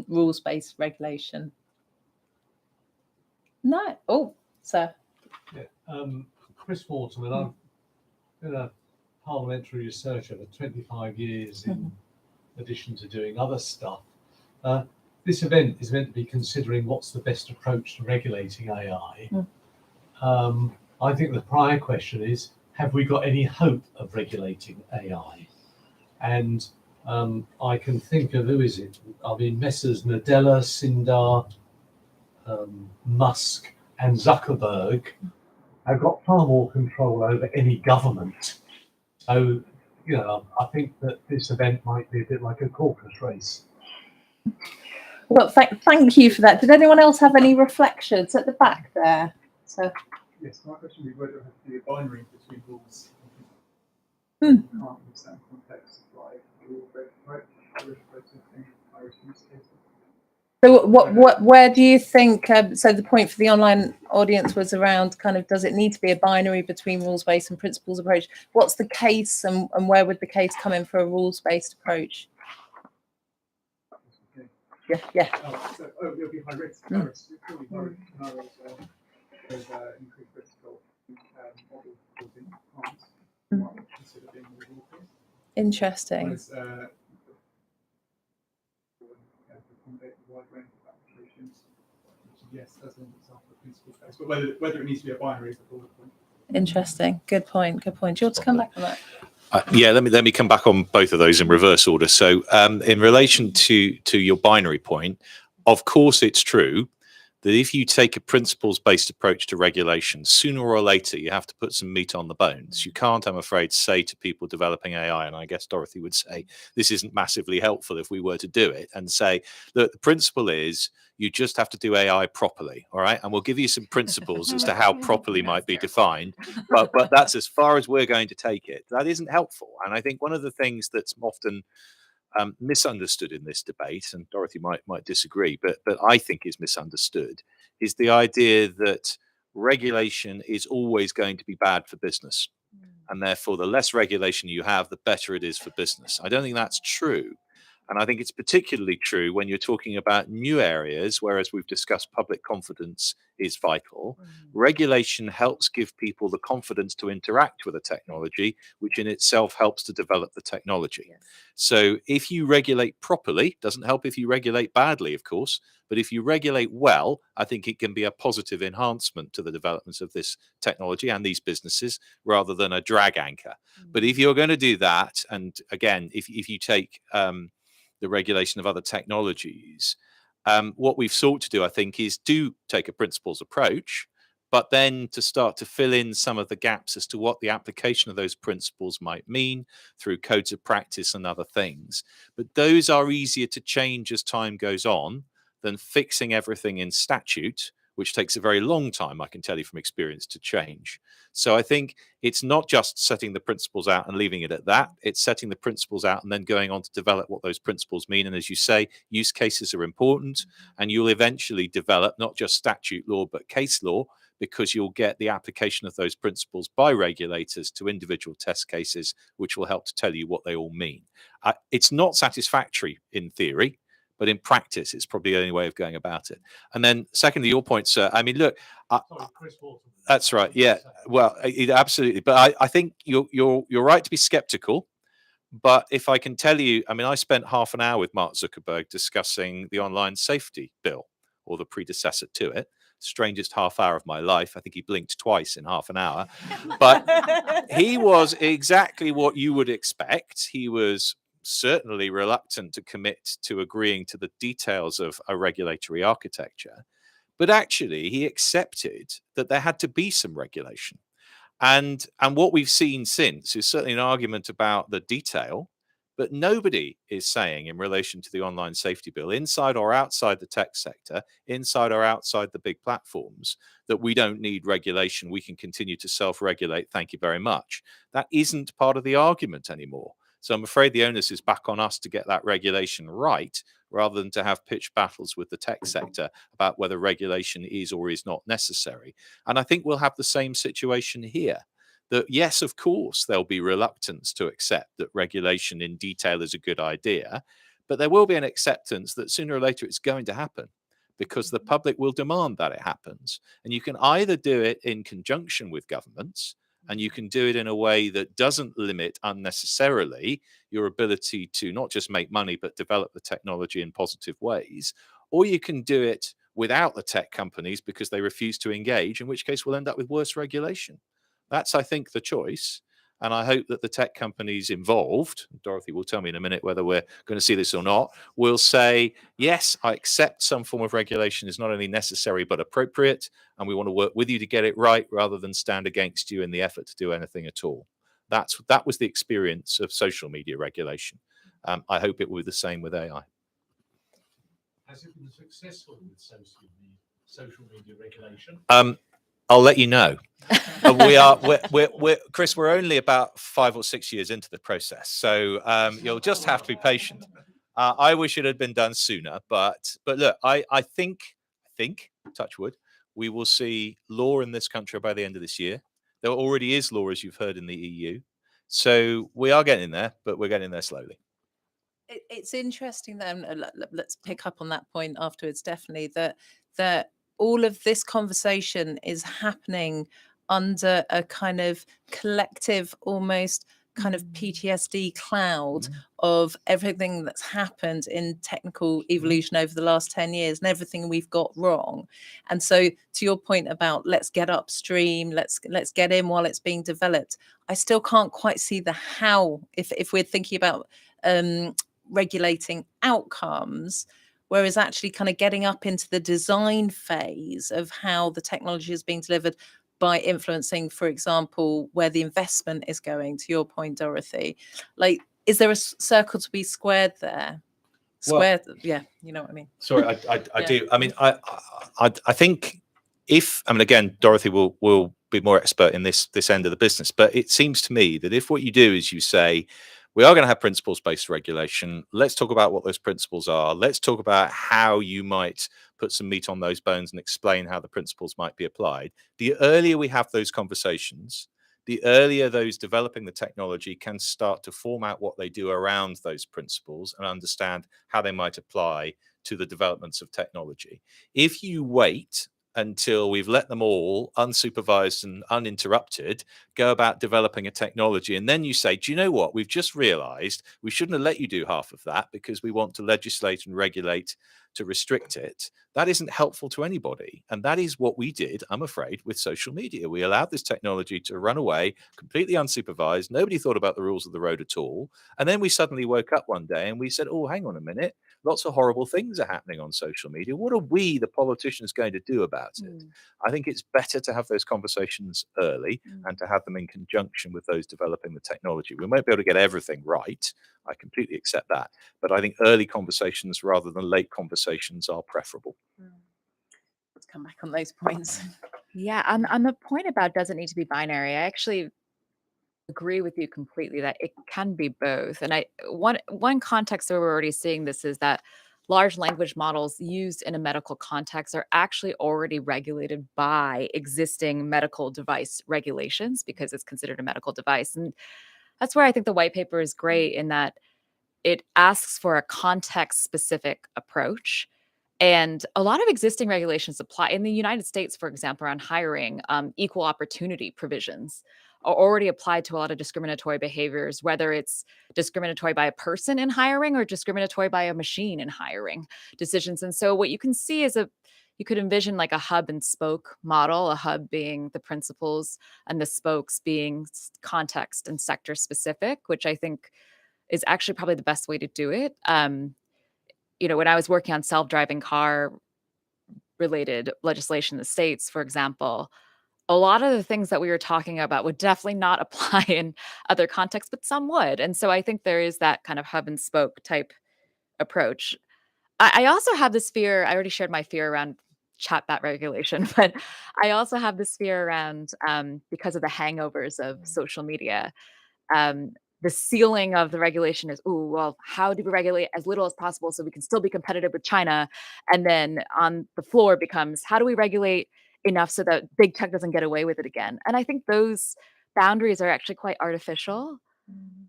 rules-based regulation? No. Oh, sir. Yeah. Chris Waterman, I've been a parliamentary researcher for 25 years in addition to doing other stuff. This event is meant to be considering what's the best approach to regulating AI. I think the prior question is, have we got any hope of regulating AI? And I can think of, who is it? I mean, Messrs. Nadella, Sindar, Musk and Zuckerberg have got far more control over any government. So, I think that this event might be a bit like a caucus race. Well, thank you for that. Did anyone else have any reflections at the back there? So. Yes, my question would be whether it has to be a binary between rules and can't understand context, like rule-based approach, Irish processing, Irish use cases. So where do you think, so the point for the online audience was around kind of, does it need to be a binary between rules-based and principles approach? What's the case, and where would the case come in for a rules-based approach? Yeah. It'll be high risk. Purely high risk scenarios there's increased risk of model causing harms. Consider being more rule-based. Interesting. Accommodate a wide range of applications. Yes, that's an example of principles-based, but whether it needs to be a binary is the broader point. Interesting. Good point. Good point. Do you want to come back on that? Yeah, let me come back on both of those in reverse order. So, in relation to your binary point, of course, it's true that if you take a principles-based approach to regulation, sooner or later you have to put some meat on the bones. You can't, I'm afraid, say to people developing AI, and I guess Dorothy would say this isn't massively helpful if we were to do it, and say, look, the principle is you just have to do AI properly, all right? And we'll give you some principles as to how properly might be defined, but that's as far as we're going to take it. That isn't helpful. And I think one of the things that's often misunderstood in this debate, and Dorothy might disagree, but I think is misunderstood, is the idea that regulation is always going to be bad for business, and therefore the less regulation you have, the better it is for business. I don't think that's true. And I think it's particularly true when you're talking about new areas, whereas we've discussed public confidence is vital. Regulation helps give people the confidence to interact with a technology, which in itself helps to develop the technology. Yes. So if you regulate properly, doesn't help if you regulate badly, of course, but if you regulate well, I think it can be a positive enhancement to the development of this technology and these businesses rather than a drag anchor. But if you're going to do that, and again, if you take the regulation of other technologies, what we've sought to do, I think, is do take a principles approach, but then to start to fill in some of the gaps as to what the application of those principles might mean through codes of practice and other things. But those are easier to change as time goes on than fixing everything in statute, which takes a very long time, I can tell you from experience, to change. So I think it's not just setting the principles out and leaving it at that. It's setting the principles out and then going on to develop what those principles mean. And as you say, use cases are important, and you'll eventually develop not just statute law, but case law, because you'll get the application of those principles by regulators to individual test cases, which will help to tell you what they all mean. It's not satisfactory in theory, but in practice, it's probably the only way of going about it. And then secondly, your point, sir, I mean, look, that's right. Yeah, well, absolutely. But I think you're right to be skeptical. But if I can tell you, I mean, I spent half an hour with Mark Zuckerberg discussing the online safety bill, or the predecessor to it. Strangest half hour of my life. I think he blinked twice in half an hour. But he was exactly what you would expect. He was certainly reluctant to commit to agreeing to the details of a regulatory architecture, but actually he accepted that there had to be some regulation. And what we've seen since is certainly an argument about the detail, but nobody is saying in relation to the online safety bill, inside or outside the tech sector, inside or outside the big platforms, that we don't need regulation, we can continue to self-regulate, thank you very much. That isn't part of the argument anymore. So I'm afraid the onus is back on us to get that regulation right, rather than to have pitched battles with the tech sector about whether regulation is or is not necessary. And I think we'll have the same situation here. That yes, of course, there'll be reluctance to accept that regulation in detail is a good idea, but there will be an acceptance that sooner or later it's going to happen, because the public will demand that it happens. And you can either do it in conjunction with governments, and you can do it in a way that doesn't limit unnecessarily your ability to not just make money, but develop the technology in positive ways. Or you can do it without the tech companies because they refuse to engage, in which case we'll end up with worse regulation. That's, I think, the choice. And I hope that the tech companies involved, Dorothy will tell me in a minute whether we're going to see this or not, will say, yes, I accept some form of regulation is not only necessary but appropriate, and we want to work with you to get it right rather than stand against you in the effort to do anything at all. That was the experience of social media regulation. I hope it will be the same with AI. Has it been successful with social media regulation? I'll let you know. Chris, we're only about 5 or 6 years into the process, so you'll just have to be patient. I wish it had been done sooner, but look, I think, touch wood, we will see law in this country by the end of this year. There already is law, as you've heard, in the EU. So we are getting there, but we're getting there slowly. It's interesting then, let's pick up on that point afterwards, definitely, that all of this conversation is happening under a kind of collective, almost kind of PTSD cloud of everything that's happened in technical evolution over the last 10 years and everything we've got wrong. And so to your point about let's get upstream, let's get in while it's being developed, I still can't quite see the how, if we're thinking about regulating outcomes, whereas actually kind of getting up into the design phase of how the technology is being delivered by influencing, for example, where the investment is going, to your point, Dorothy. Like, is there a circle to be squared there? Squared, well, yeah, you know what I mean. Sorry, I do. I mean, I think again, Dorothy will be more expert in this end of the business, but it seems to me that if what you do is you say, we are going to have principles-based regulation. Let's talk about what those principles are. Let's talk about how you might put some meat on those bones and explain how the principles might be applied. The earlier we have those conversations, the earlier those developing the technology can start to form out what they do around those principles and understand how they might apply to the developments of technology. If you wait until we've let them all unsupervised and uninterrupted go about developing a technology, and then you say, do you know what, we've just realized we shouldn't have let you do half of that because we want to legislate and regulate to restrict it, that isn't helpful to anybody. And that is what we did, I'm afraid, with social media. We allowed this technology to run away completely unsupervised. Nobody thought about the rules of the road at all. And then we suddenly woke up one day and we said, oh, hang on a minute, lots of horrible things are happening on social media. What are we, the politicians, going to do about it? I think it's better to have those conversations early and to have them in conjunction with those developing the technology. We won't be able to get everything right. I completely accept that. But I think early conversations rather than late conversations are preferable. Let's come back on those points. Yeah, on the point about does it need to be binary, I actually agree with you completely that it can be both. And one context where we're already seeing this is that large language models used in a medical context are actually already regulated by existing medical device regulations because it's considered a medical device. And that's where I think the white paper is great in that it asks for a context-specific approach. And a lot of existing regulations apply. In the United States, for example, around hiring, equal opportunity provisions are already applied to a lot of discriminatory behaviors, whether it's discriminatory by a person in hiring or discriminatory by a machine in hiring decisions. And so what you can see is you could envision like a hub and spoke model, a hub being the principles and the spokes being context and sector specific, which I think is actually probably the best way to do it. When I was working on self-driving car related legislation in the States, for example, a lot of the things that we were talking about would definitely not apply in other contexts, but some would. And so I think there is that kind of hub and spoke type approach. I also have this fear, I already shared my fear around chatbot regulation, but I also have this fear around, because of the hangovers of social media, the ceiling of the regulation is, oh, well, how do we regulate as little as possible so we can still be competitive with China? And then on the floor becomes, how do we regulate enough so that big tech doesn't get away with it again? And I think those boundaries are actually quite artificial.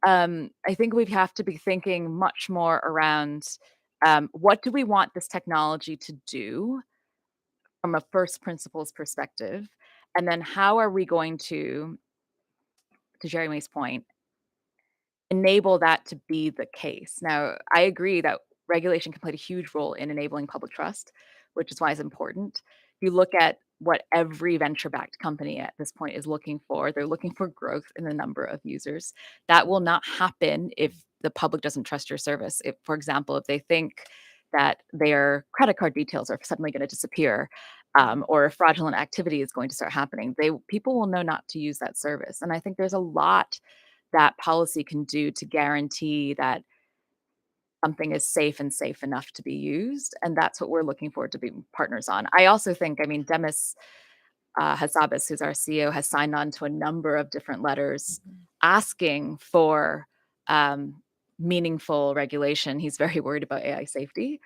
I think we have to be thinking much more around what do we want this technology to do from a first principles perspective? And then how are we going to Jeremy's point, enable that to be the case. Now, I agree that regulation can play a huge role in enabling public trust, which is why it's important. If you look at what every venture-backed company at this point is looking for, they're looking for growth in the number of users. That will not happen if the public doesn't trust your service. If, for example, if they think that their credit card details are suddenly going to disappear, or if fraudulent activity is going to start happening, people will know not to use that service. And I think there's a lot that policy can do to guarantee that something is safe and safe enough to be used. And that's what we're looking forward to being partners on. I also think, Demis Hassabis, who's our CEO, has signed on to a number of different letters asking for meaningful regulation. He's very worried about AI safety.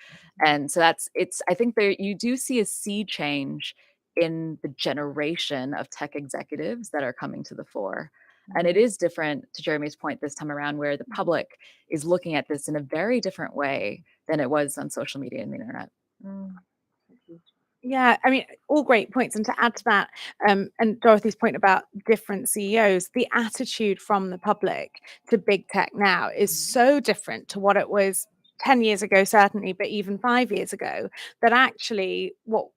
And so I think there you do see a sea change in the generation of tech executives that are coming to the fore. And it is different, to Jeremy's point, this time around, where the public is looking at this in a very different way than it was on social media and the internet. Yeah, I mean, all great points. And to add to that, and Dorothy's point about different CEOs, the attitude from the public to big tech now is so different to what it was 10 years ago, certainly, but even 5 years ago, that actually what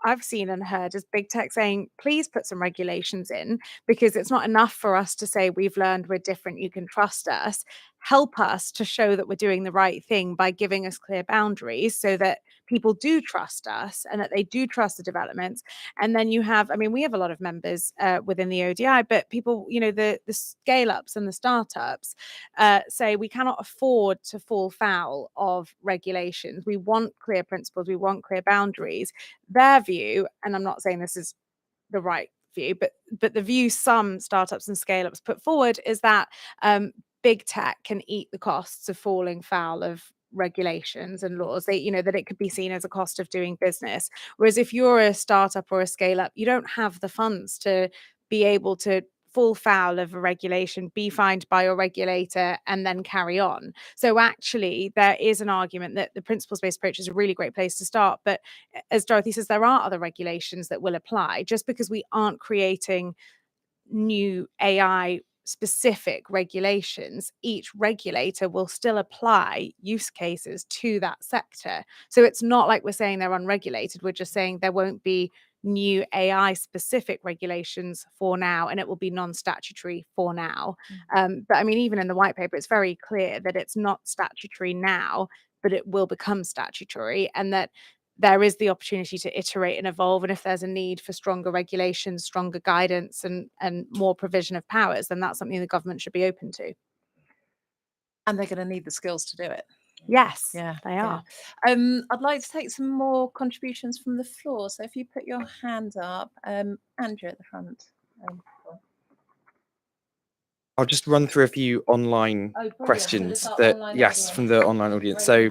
I've seen and heard is big tech saying, please put some regulations in, because it's not enough for us to say we've learned we're different, you can trust us. Help us to show that we're doing the right thing by giving us clear boundaries so that people do trust us and that they do trust the developments. And then you have, I mean, we have a lot of members within the ODI, but people, the scale ups and the startups say we cannot afford to fall foul of regulations. We want clear principles, we want clear boundaries. Their view, and I'm not saying this is the right view, but the view some startups and scale ups put forward is that big tech can eat the costs of falling foul of regulations and laws. That it could be seen as a cost of doing business. Whereas if you're a startup or a scale up, you don't have the funds to be able to fall foul of a regulation, be fined by your regulator, and then carry on. So actually, there is an argument that the principles-based approach is a really great place to start. But as Dorothy says, there are other regulations that will apply. Just because we aren't creating new AI specific regulations, each regulator will still apply use cases to that sector. So it's not like we're saying they're unregulated, we're just saying there won't be new AI specific regulations for now, and it will be non-statutory for now. But I mean, even in the white paper, it's very clear that it's not statutory now, but it will become statutory, and that there is the opportunity to iterate and evolve. And if there's a need for stronger regulations, stronger guidance, and more provision of powers, then that's something the government should be open to. And they're going to need the skills to do it. Yes, Yeah, they are. I'd like to take some more contributions from the floor. So if you put your hand up, Andrew at the front. I'll just run through a few online questions from the online audience. So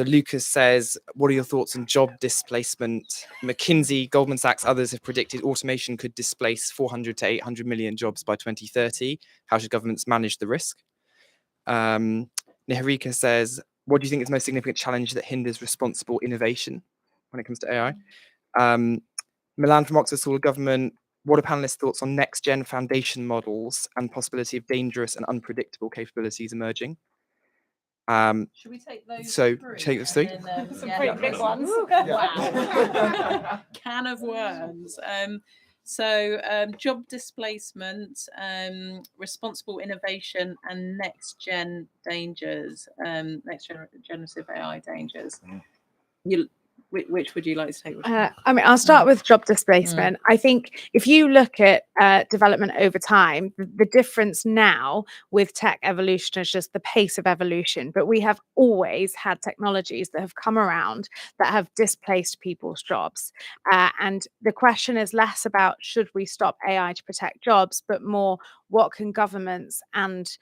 Lucas says, what are your thoughts on job displacement? McKinsey, Goldman Sachs, others have predicted automation could displace 400 to 800 million jobs by 2030. How should governments manage the risk? Niharika says, what do you think is the most significant challenge that hinders responsible innovation when it comes to AI? Milan from Oxford School of Government, what are panelists' thoughts on next-gen foundation models and possibility of dangerous and unpredictable capabilities emerging? Should we take those? So take those three. Some pretty big ones. Wow. Can of worms. Job displacement, responsible innovation, and next-gen dangers, generative AI dangers. Which would you like to take? I mean, I'll start with job displacement. I think if you look at development over time, the difference now with tech evolution is just the pace of evolution. But we have always had technologies that have come around that have displaced people's jobs. And the question is less about should we stop AI to protect jobs, but more what can governments and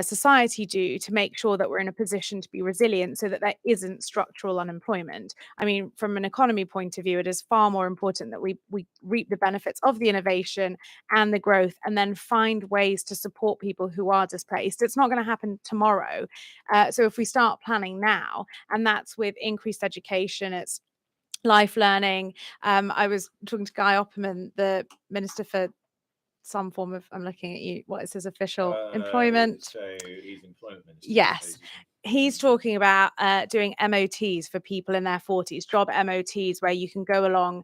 society do to make sure that we're in a position to be resilient so that there isn't structural unemployment. I mean, from an economy point of view, it is far more important that we reap the benefits of the innovation and the growth and then find ways to support people who are displaced. It's not going to happen tomorrow. So if we start planning now, and that's with increased education, it's life learning. I was talking to Guy Opperman, the Minister for some form of, I'm looking at you, what is his official employment? So he's employment minister. Yes. He's talking about doing MOTs for people in their 40s, job MOTs, where you can go along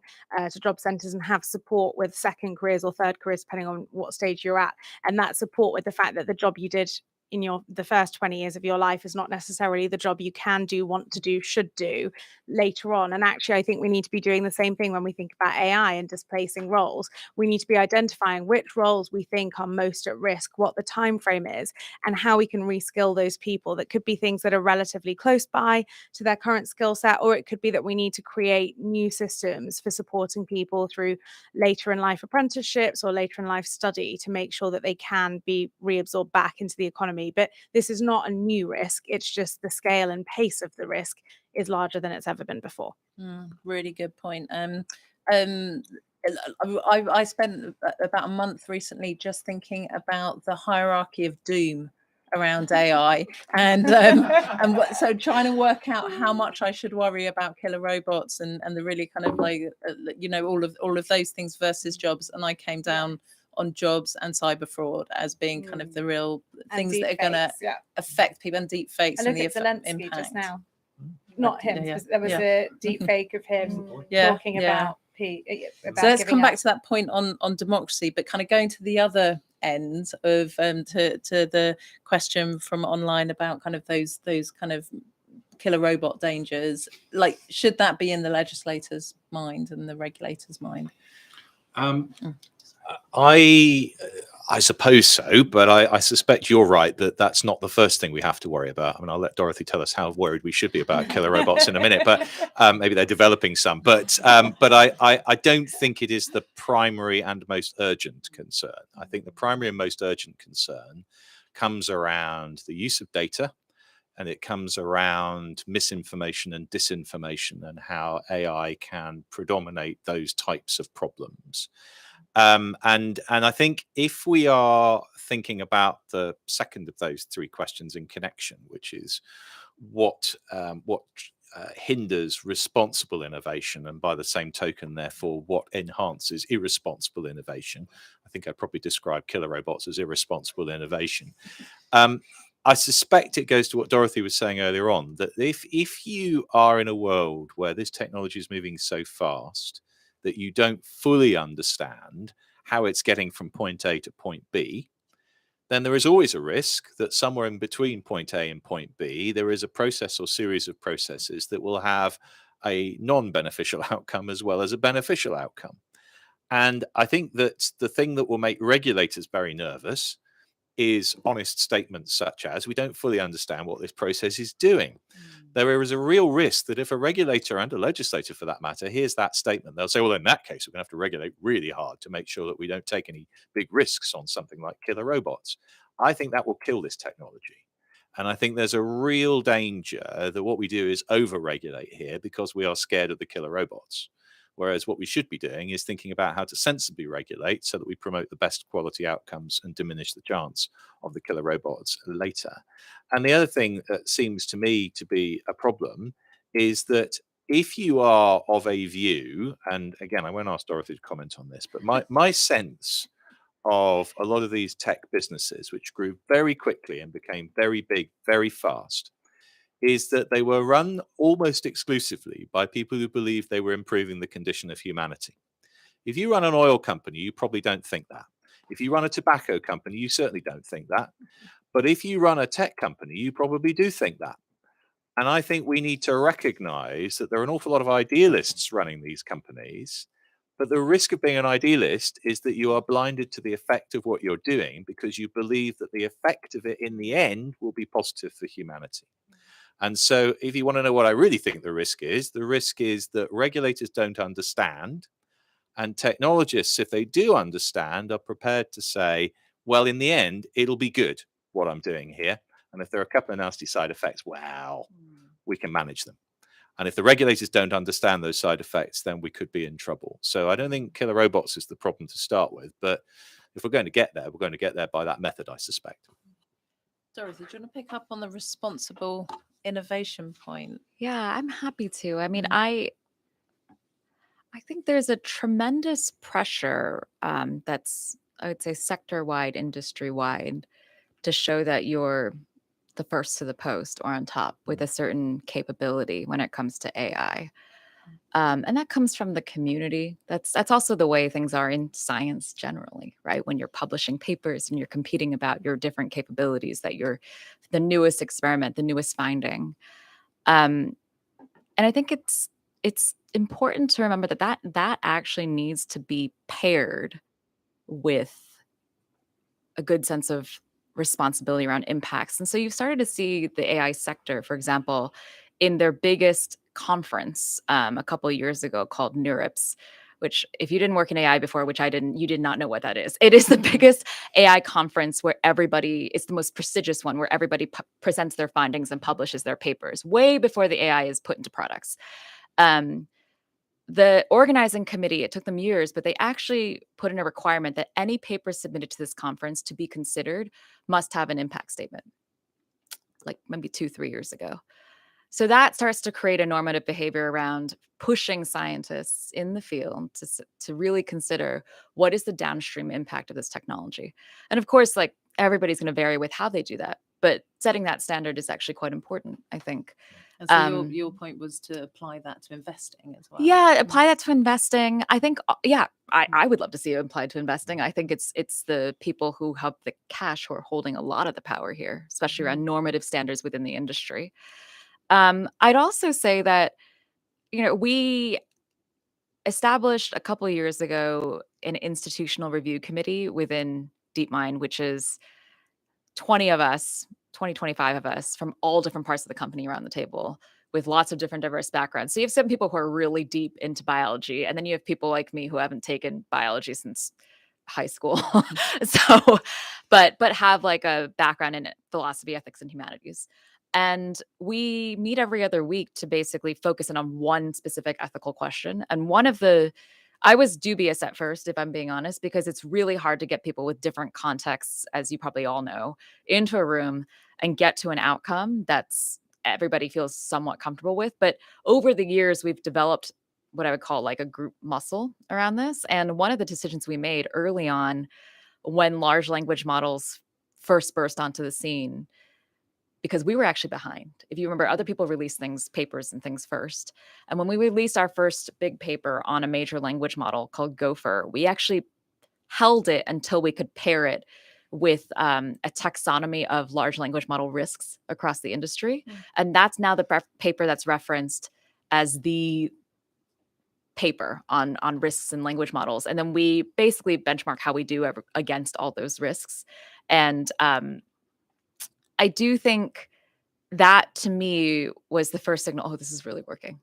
to job centres and have support with second careers or third careers, depending on what stage you're at. And that support with the fact that the job you did in the first 20 years of your life is not necessarily the job you can do, want to do, should do later on. And actually, I think we need to be doing the same thing when we think about AI and displacing roles. We need to be identifying which roles we think are most at risk, what the time frame is, and how we can reskill those people. That could be things that are relatively close by to their current skill set, or it could be that we need to create new systems for supporting people through later in life apprenticeships or later in life study to make sure that they can be reabsorbed back into the economy economy, but this is not a new risk. It's just the scale and pace of the risk is larger than it's ever been before. Really good point. I spent about a month recently just thinking about the hierarchy of doom around AI, and so trying to work out how much I should worry about killer robots and the really kind of like all of those things versus jobs, and I came down on jobs and cyber fraud as being kind of the real things that are going to affect people, and deep fakes and the Zelensky just impact. now. Not him. Yeah. There was a deep fake of him talking about so let's come back to that point on democracy, but kind of going to the other end of to the question from online about kind of those kind of killer robot dangers. Like, should that be in the legislator's mind and the regulator's mind? I suppose so, but I suspect you're right that that's not the first thing we have to worry about. I mean, I'll let Dorothy tell us how worried we should be about killer robots in a minute, but maybe they're developing some. But I don't think it is the primary and most urgent concern. I think the primary and most urgent concern comes around the use of data, and it comes around misinformation and disinformation and how AI can predominate those types of problems. And I think if we are thinking about the second of those three questions in connection, which is what hinders responsible innovation, and by the same token, therefore, what enhances irresponsible innovation, I think I'd probably describe killer robots as irresponsible innovation. I suspect it goes to what Dorothy was saying earlier on, that if you are in a world where this technology is moving so fast that you don't fully understand how it's getting from point A to point B, then there is always a risk that somewhere in between point A and point B, there is a process or series of processes that will have a non-beneficial outcome as well as a beneficial outcome. And I think that the thing that will make regulators very nervous is honest statements such as, we don't fully understand what this process is doing. There is a real risk that if a regulator and a legislator, for that matter, hears that statement, they'll say, well, in that case, we're going to have to regulate really hard to make sure that we don't take any big risks on something like killer robots. I think that will kill this technology. And I think there's a real danger that what we do is over-regulate here because we are scared of the killer robots. Whereas what we should be doing is thinking about how to sensibly regulate so that we promote the best quality outcomes and diminish the chance of the killer robots later. And the other thing that seems to me to be a problem is that if you are of a view, and again, I won't ask Dorothy to comment on this, but my sense of a lot of these tech businesses, which grew very quickly and became very big, very fast, is that they were run almost exclusively by people who believed they were improving the condition of humanity. If you run an oil company, you probably don't think that. If you run a tobacco company, you certainly don't think that. But if you run a tech company, you probably do think that. And I think we need to recognize that there are an awful lot of idealists running these companies. But the risk of being an idealist is that you are blinded to the effect of what you're doing because you believe that the effect of it in the end will be positive for humanity. And so if you want to know what I really think the risk is that regulators don't understand, and technologists, if they do understand, are prepared to say, well, in the end, it'll be good what I'm doing here. And if there are a couple of nasty side effects, well, we can manage them. And if the regulators don't understand those side effects, then we could be in trouble. So I don't think killer robots is the problem to start with. But if we're going to get there, we're going to get there by that method, I suspect. Dorothy, do you want to pick up on the responsible innovation point? Yeah, I'm happy to. I mean, I think there's a tremendous pressure that's, I would say, sector-wide, industry-wide, to show that you're the first to the post or on top with a certain capability when it comes to AI. And that comes from the community. That's also the way things are in science generally, right? When you're publishing papers and you're competing about your different capabilities, that you're the newest experiment, the newest finding. And I think it's important to remember that actually needs to be paired with a good sense of responsibility around impacts. And so you've started to see the AI sector, for example, in their biggest conference a couple of years ago called NeurIPS, which if you didn't work in AI before, which I didn't, you did not know what that is. It is the biggest AI conference where it's the most prestigious one, where everybody presents their findings and publishes their papers way before the AI is put into products. The organizing committee, it took them years, but they actually put in a requirement that any paper submitted to this conference to be considered must have an impact statement, like maybe 2-3 years ago. So that starts to create a normative behavior around pushing scientists in the field to really consider what is the downstream impact of this technology. And of course, like everybody's going to vary with how they do that, but setting that standard is actually quite important, I think. And so your point was to apply that to investing as well. Yeah, apply that to investing. I think, I would love to see it applied to investing. I think it's the people who have the cash who are holding a lot of the power here, especially around normative standards within the industry. I'd also say that, we established a couple of years ago an institutional review committee within DeepMind, which is 25 of us from all different parts of the company around the table with lots of different diverse backgrounds. So you have some people who are really deep into biology, and then you have people like me who haven't taken biology since high school. but have like a background in philosophy, ethics, and humanities. And we meet every other week to basically focus in on one specific ethical question. And I was dubious at first, if I'm being honest, because it's really hard to get people with different contexts, as you probably all know, into a room and get to an outcome that's everybody feels somewhat comfortable with. But over the years, we've developed what I would call like a group muscle around this. And one of the decisions we made early on when large language models first burst onto the scene, because we were actually behind. If you remember, other people released papers and things first. And when we released our first big paper on a major language model called Gopher, we actually held it until we could pair it with a taxonomy of large language model risks across the industry. And that's now the paper that's referenced as the paper on risks in language models. And then we basically benchmark how we do against all those risks. And I do think that to me was the first signal, this is really working.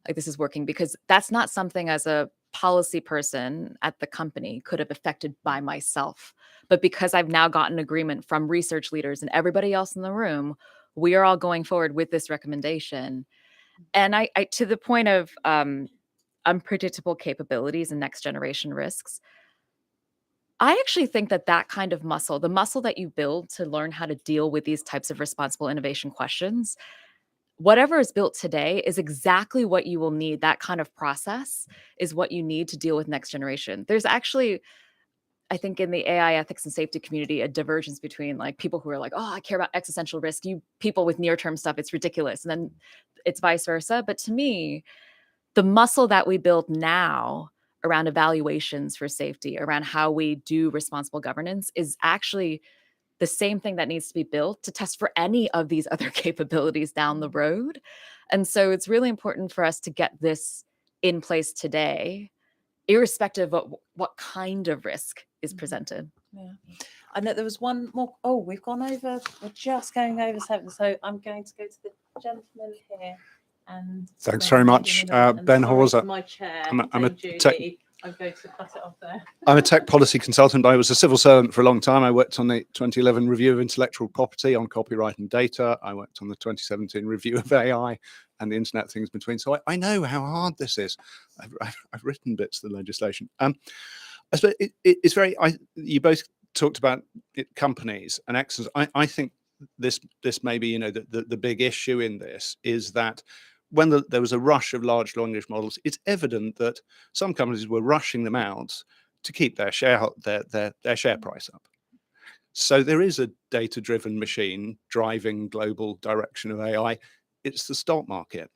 Like this is working, because that's not something as a policy person at the company could have affected by myself. But because I've now gotten agreement from research leaders and everybody else in the room, we are all going forward with this recommendation. And I to the point of unpredictable capabilities and next generation risks, I actually think that kind of muscle, the muscle that you build to learn how to deal with these types of responsible innovation questions, whatever is built today is exactly what you will need. That kind of process is what you need to deal with next generation. There's actually, I think, in the AI ethics and safety community, a divergence between like people who are like, I care about existential risk. You people with near-term stuff, it's ridiculous. And then it's vice versa. But to me, the muscle that we build now around evaluations for safety, around how we do responsible governance, is actually the same thing that needs to be built to test for any of these other capabilities down the road. And so it's really important for us to get this in place today, irrespective of what kind of risk is presented. Yeah. I know there was one more. Oh, we've gone over. We're just going over 7. So I'm going to go to the gentleman here. And thanks very much, Ben Hawser. My chair. I'm I'm going to cut it off there. I'm a tech policy consultant. I was a civil servant for a long time. I worked on the 2011 review of intellectual property on copyright and data. I worked on the 2017 review of AI and the internet things between. So I know how hard this is. I've written bits of the legislation. I suppose it's very. You both talked about companies and excellence. I think this may be, the big issue in this is that when there was a rush of large language models, it's evident that some companies were rushing them out to keep their share price up. So there is a data-driven machine driving global direction of AI. It's the stock market,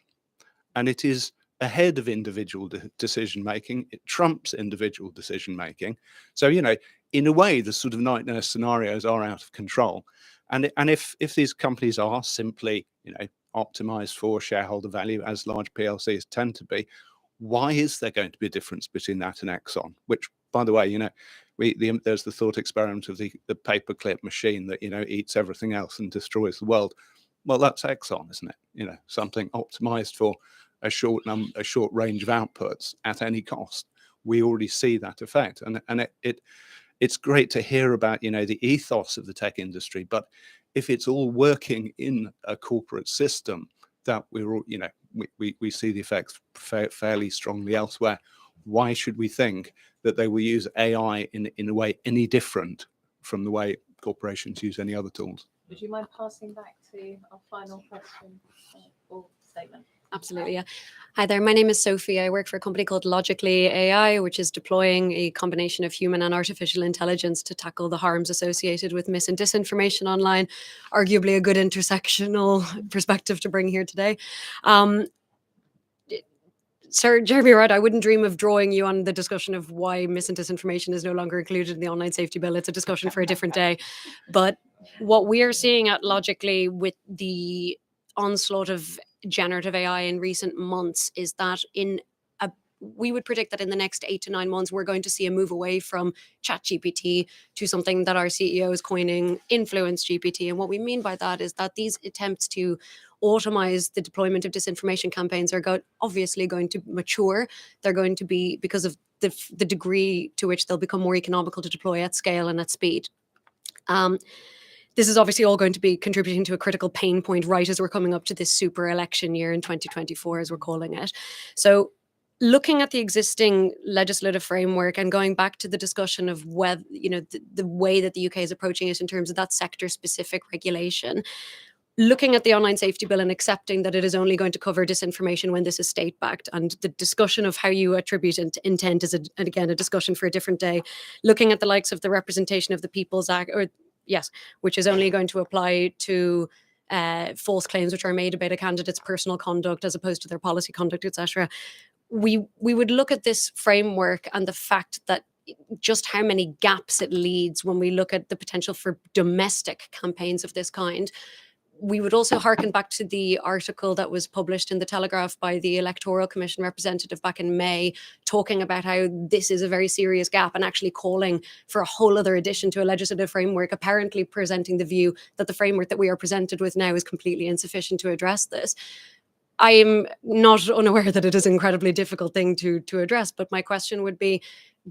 and it is ahead of individual decision making. It trumps individual decision making. So in a way, the sort of nightmare scenarios are out of control. And if these companies are simply optimized for shareholder value, as large PLCs tend to be, why is there going to be a difference between that and Exxon? Which, by the way, there's the thought experiment of the paperclip machine that eats everything else and destroys the world. Well, that's Exxon, isn't it? Something optimized for a short range of outputs at any cost. we already see that effect. And it's great to hear about, the ethos of the tech industry, but if it's all working in a corporate system that we're all, we see the effects fairly strongly elsewhere, why should we think that they will use AI in a way any different from the way corporations use any other tools? Would you mind passing back to our final question or statement? Absolutely, yeah. Hi there, my name is Sophie. I work for a company called Logically AI, which is deploying a combination of human and artificial intelligence to tackle the harms associated with mis and disinformation online. Arguably a good intersectional perspective to bring here today. Sir Jeremy Wright, I wouldn't dream of drawing you on the discussion of why mis and disinformation is no longer included in the online safety bill. It's a discussion for a different day. But what we are seeing at Logically with the onslaught of generative AI in recent months is that we would predict that in the next 8 to 9 months, we're going to see a move away from ChatGPT to something that our CEO is coining influence GPT. And what we mean by that is that these attempts to automize the deployment of disinformation campaigns are obviously going to mature. They're going to be, because of the degree to which they'll become more economical to deploy at scale and at speed. This is obviously all going to be contributing to a critical pain point right as we're coming up to this super election year in 2024, as we're calling it. So looking at the existing legislative framework and going back to the discussion of whether, the way that the UK is approaching it in terms of that sector-specific regulation, looking at the online safety bill and accepting that it is only going to cover disinformation when this is state-backed, and the discussion of how you attribute intent is, again, a discussion for a different day. Looking at the likes of the Representation of the People's Act, which is only going to apply to false claims which are made about a candidate's personal conduct as opposed to their policy conduct, etc. We would look at this framework and the fact that just how many gaps it leads when we look at the potential for domestic campaigns of this kind. We would also harken back to the article that was published in the Telegraph by the Electoral Commission representative back in May, talking about how this is a very serious gap and actually calling for a whole other addition to a legislative framework, apparently presenting the view that the framework that we are presented with now is completely insufficient to address this. I am not unaware that it is an incredibly difficult thing to address, but my question would be,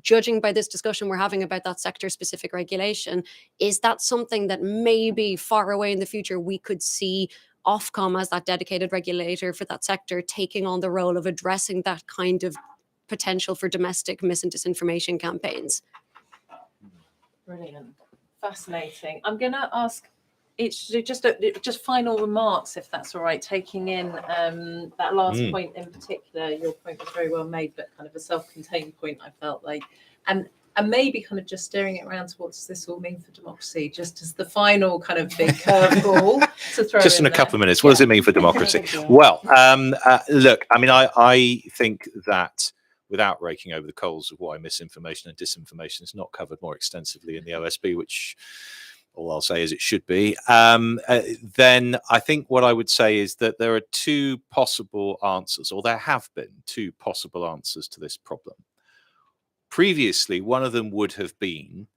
judging by this discussion we're having about that sector-specific regulation, is that something that maybe far away in the future we could see Ofcom as that dedicated regulator for that sector taking on the role of addressing that kind of potential for domestic mis and disinformation campaigns? Brilliant. Fascinating. I'm going to ask each to do just final remarks, if that's all right, taking in that last point in particular. Your point was very well made, but kind of a self-contained point, I felt like. And maybe kind of just steering it around to what does this all mean for democracy, just as the final kind of big curveball to throw just in a couple of minutes. What does it mean for democracy? Well, look, I mean, I think that without raking over the coals of why misinformation and disinformation is not covered more extensively in the OSB, which all I'll say is it should be, then I think what I would say is that there are two possible answers, or there have been two possible answers to this problem. Previously, one of them would have been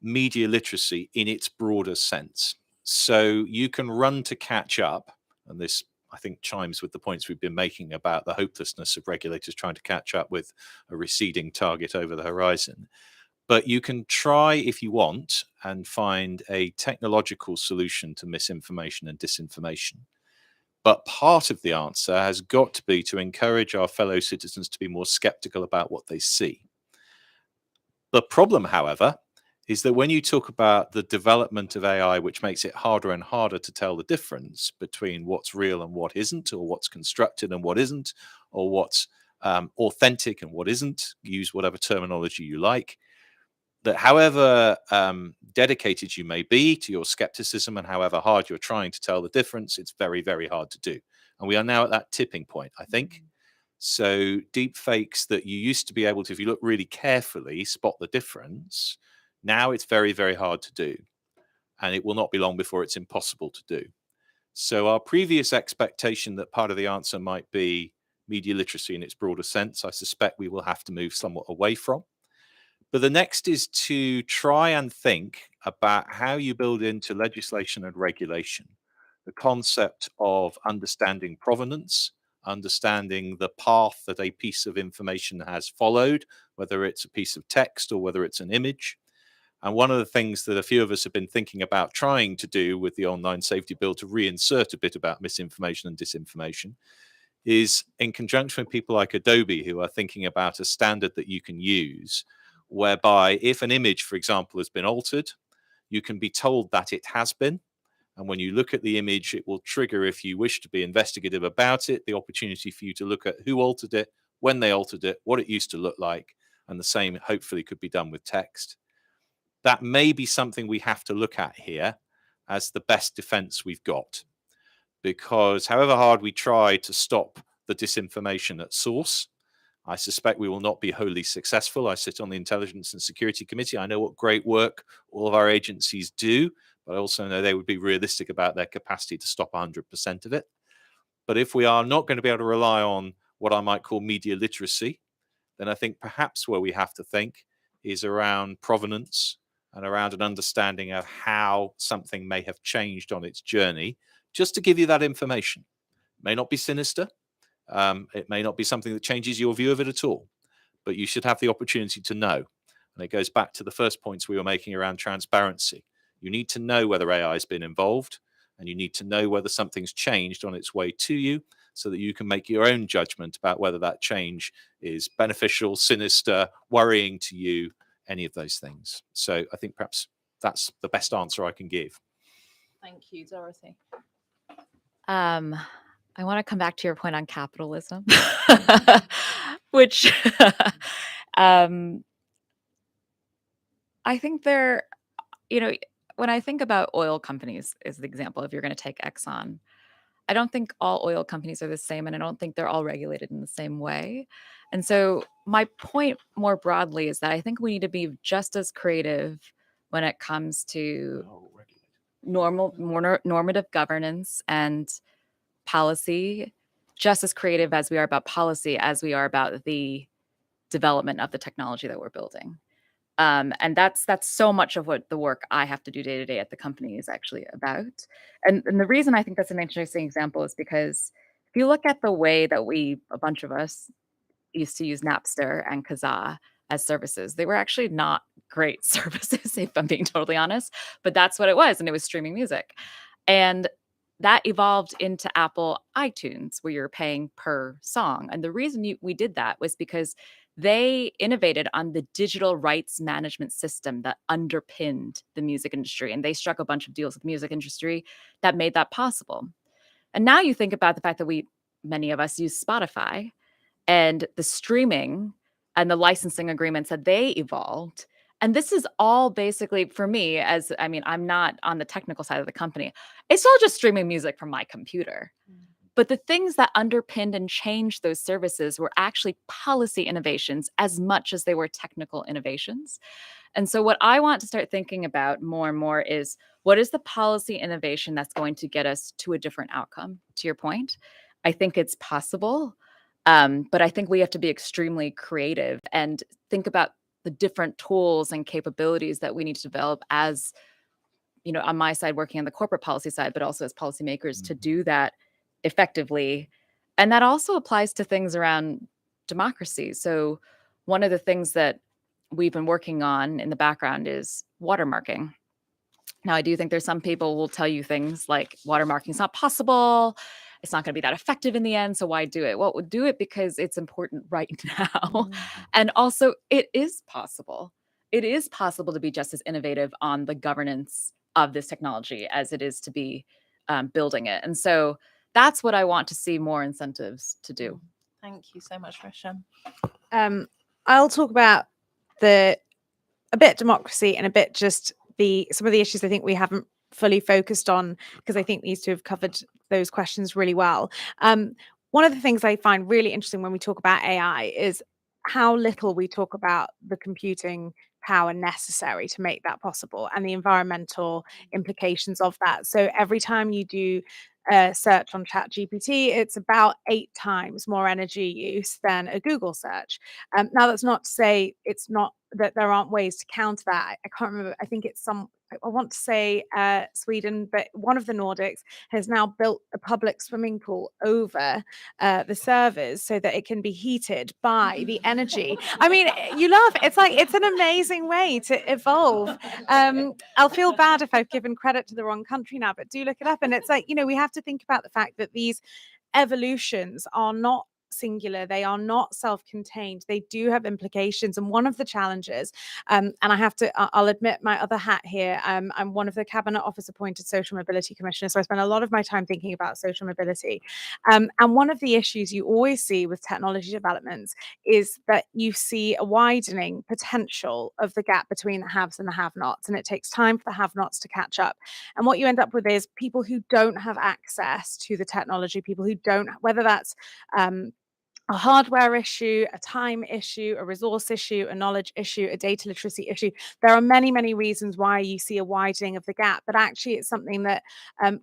media literacy in its broader sense. So you can run to catch up, and this, I think, chimes with the points we've been making about the hopelessness of regulators trying to catch up with a receding target over the horizon. But you can try, if you want, and find a technological solution to misinformation and disinformation. But part of the answer has got to be to encourage our fellow citizens to be more skeptical about what they see. The problem, however, is that when you talk about the development of AI, which makes it harder and harder to tell the difference between what's real and what isn't, or what's constructed and what isn't, or what's authentic and what isn't, use whatever terminology you like, that however dedicated you may be to your skepticism and however hard you're trying to tell the difference, it's very, very hard to do. And we are now at that tipping point, I think. So deep fakes that you used to be able to, if you look really carefully, spot the difference, now it's very, very hard to do. And it will not be long before it's impossible to do. So our previous expectation that part of the answer might be media literacy in its broader sense, I suspect we will have to move somewhat away from. But the next is to try and think about how you build into legislation and regulation the concept of understanding provenance, understanding the path that a piece of information has followed, whether it's a piece of text or whether it's an image. And one of the things that a few of us have been thinking about trying to do with the online safety bill to reinsert a bit about misinformation and disinformation is in conjunction with people like Adobe, who are thinking about a standard that you can use, whereby if an image, for example, has been altered, you can be told that it has been. And when you look at the image, it will trigger, if you wish to be investigative about it, the opportunity for you to look at who altered it, when they altered it, what it used to look like. And the same hopefully could be done with text. That may be something we have to look at here as the best defense we've got. Because however hard we try to stop the disinformation at source, I suspect we will not be wholly successful. I sit on the Intelligence and Security Committee. I know what great work all of our agencies do, but I also know they would be realistic about their capacity to stop 100% of it. But if we are not going to be able to rely on what I might call media literacy, then I think perhaps where we have to think is around provenance and around an understanding of how something may have changed on its journey, just to give you that information. It may not be sinister. It may not be something that changes your view of it at all, but you should have the opportunity to know. And it goes back to the first points we were making around transparency. You need to know whether AI has been involved, and you need to know whether something's changed on its way to you so that you can make your own judgment about whether that change is beneficial, sinister, worrying to you, any of those things. So I think perhaps that's the best answer I can give. Thank you, Dorothy. I want to come back to your point on capitalism, which I think when I think about oil companies as the example, if you're going to take Exxon, I don't think all oil companies are the same, and I don't think they're all regulated in the same way. And so my point more broadly is that I think we need to be just as creative when it comes to normative governance and policy, just as creative as we are about policy as we are about the development of the technology that we're building. And that's so much of what the work I have to do day to day at the company is actually about. And the reason I think that's an interesting example is because if you look at the way that a bunch of us used to use Napster and Kazaa as services, they were actually not great services, if I'm being totally honest, but that's what it was. And it was streaming music. And that evolved into Apple iTunes, where you're paying per song. And the reason we did that was because they innovated on the digital rights management system that underpinned the music industry. And they struck a bunch of deals with the music industry that made that possible. And now you think about the fact that many of us use Spotify and the streaming and the licensing agreements that they evolved. And this is all basically, for me, I'm not on the technical side of the company. It's all just streaming music from my computer. But the things that underpinned and changed those services were actually policy innovations as much as they were technical innovations. And so what I want to start thinking about more and more is, what is the policy innovation that's going to get us to a different outcome? To your point, I think it's possible, but I think we have to be extremely creative and think about the different tools and capabilities that we need to develop as, on my side, working on the corporate policy side, but also as policymakers to do that effectively. And that also applies to things around democracy. So one of the things that we've been working on in the background is watermarking. Now, I do think there's some people who will tell you things like watermarking is not possible. It's not going to be that effective in the end. So why do it? Well, we'll do it because it's important right now. And also, it is possible. It is possible to be just as innovative on the governance of this technology as it is to be building it. And so that's what I want to see more incentives to do. Thank you so much, Resham. I'll talk about a bit democracy and a bit just some of the issues I think we haven't fully focused on, because I think these two have covered those questions really well. One of the things I find really interesting when we talk about AI is how little we talk about the computing power necessary to make that possible and the environmental implications of that. So every time you do a search on ChatGPT, it's about 8 times more energy use than a Google search. Now, that's not to say it's not that there aren't ways to counter that. I can't remember. I think it's I want to say Sweden, but one of the Nordics has now built a public swimming pool over the servers so that it can be heated by the energy. I mean, you laugh. It's like, it's an amazing way to evolve. I'll feel bad if I've given credit to the wrong country now, but do look it up. And it's like, we have to think about the fact that these evolutions are not singular, they are not self-contained, they do have implications. And one of the challenges, and I'll admit my other hat here, I'm one of the Cabinet Office appointed social mobility commissioners, so I spend a lot of my time thinking about social mobility, and one of the issues you always see with technology developments is that you see a widening potential of the gap between the haves and the have-nots, and it takes time for the have-nots to catch up. And what you end up with is people who don't have access to the technology, people who don't, whether that's a hardware issue, a time issue, a resource issue, a knowledge issue, a data literacy issue. There are many, many reasons why you see a widening of the gap, but actually it's something that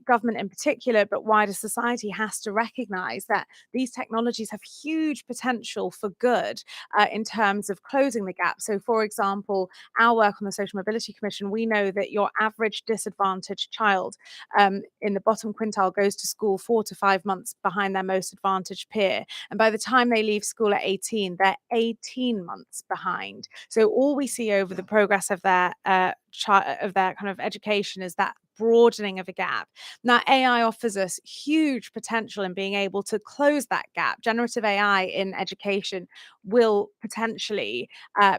government in particular, but wider society has to recognize, that these technologies have huge potential for good in terms of closing the gap. So for example, our work on the Social Mobility Commission, we know that your average disadvantaged child in the bottom quintile goes to school 4 to 5 months behind their most advantaged peer. And by the time they leave school at 18, they're 18 months behind. So all we see over the progress of their kind of education is that broadening of a gap. Now, AI offers us huge potential in being able to close that gap. Generative AI in education will potentially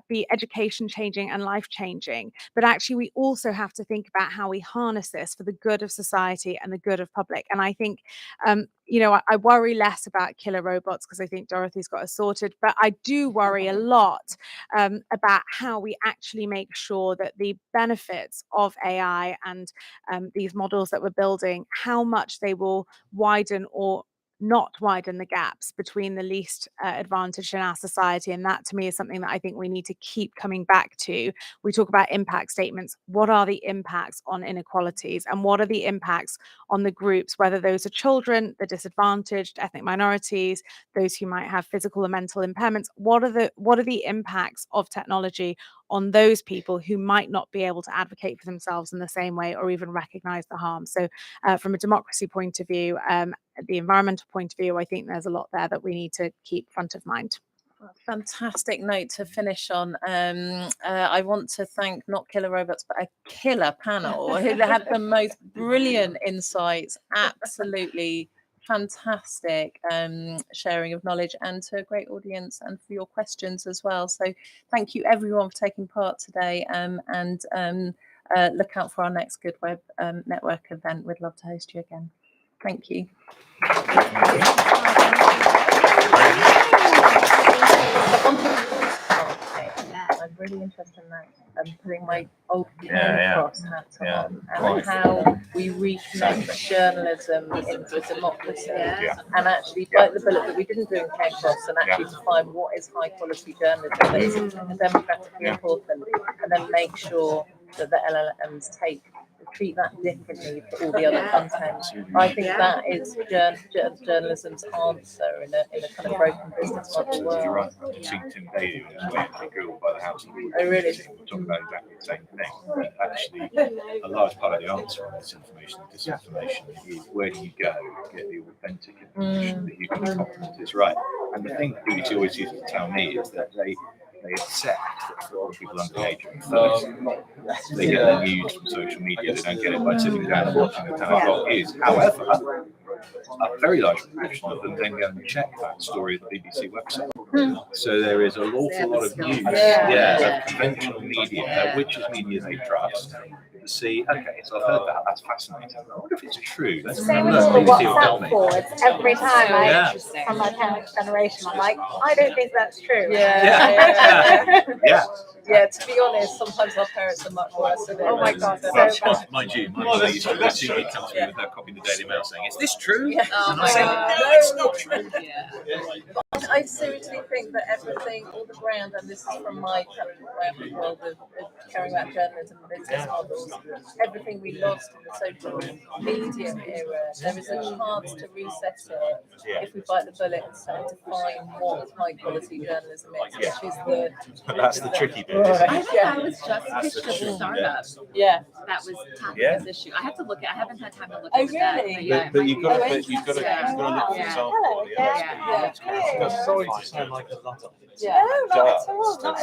be education changing and life changing. But actually, we also have to think about how we harness this for the good of society and the good of public. And I think, I worry less about killer robots because I think Dorothy's got us sorted, but I do worry a lot about how we actually make sure that the benefits of AI and these models that we're building, how much they will widen or not widen the gaps between the least advantaged in our society. And that to me is something that I think we need to keep coming back to. We talk about impact statements. What are the impacts on inequalities, and what are the impacts on the groups, whether those are children, the disadvantaged, ethnic minorities, those who might have physical or mental impairments? What are the impacts of technology on those people who might not be able to advocate for themselves in the same way or even recognize the harm? So from a democracy point of view, the environmental point of view, I think there's a lot there that we need to keep front of mind. Fantastic note to finish on. I want to thank not killer robots, but a killer panel who had the most brilliant insights. Absolutely fantastic sharing of knowledge, and to a great audience, and for your questions as well. So thank you everyone for taking part today, and look out for our next Good Web Network event. We'd love to host you again. Thank you. I'm really interested in that. I'm putting my old cross hat on, and how we reconnect journalism into democracy, and actually bite the bullet that we didn't do in Cross, and actually define what is high quality journalism that is democratically important, and then make sure that the LLMs treat that differently for all the other content. I think that is journalism's answer in a kind of broken business model world. You're right. Tim Daly was Google by the House. Oh, really? We're talking about exactly the same thing. But actually, a large part of the answer on this information and disinformation is, where do you go to get the authentic information that you can be confident is right? And the thing that BBC always used to tell me is that they accept that for all people under the age of 30, they get their news from social media. They don't get it by sitting down and watching the 10 o'clock news. However, a very large proportion of them then go and check that story at the BBC website. So there is an awful lot of news, of conventional media, which is media they trust, to see, okay, so I've heard that, that's fascinating. I wonder if it's true. Let's Same look, with the BBC will tell WhatsApp me. forwards. Every time from my parents' generation, I'm like, I don't think that's true. Yeah, to be honest, sometimes our parents are much worse than Oh my God. Well, mind you, my mother used to come to me with her copy of the Daily Mail saying, is this true? Yeah. And I said, no, it's not true. I seriously think that everything, all the ground, and this is from my world of carrying out journalism and business models, everything we lost in the social media era, there is a chance to reset it if we bite the bullet and start to define what high quality journalism is, which is the That's the tricky bit. Right. I think I was just pitched as a startup. Yeah. That was tackling Yeah. this issue. I have to look at. I haven't had time to look Oh, at that. really? Yeah, But it you've might got be- to look, for example. Yeah. Yeah. Sorry to sound like a lot of Yeah. No, not at all. Not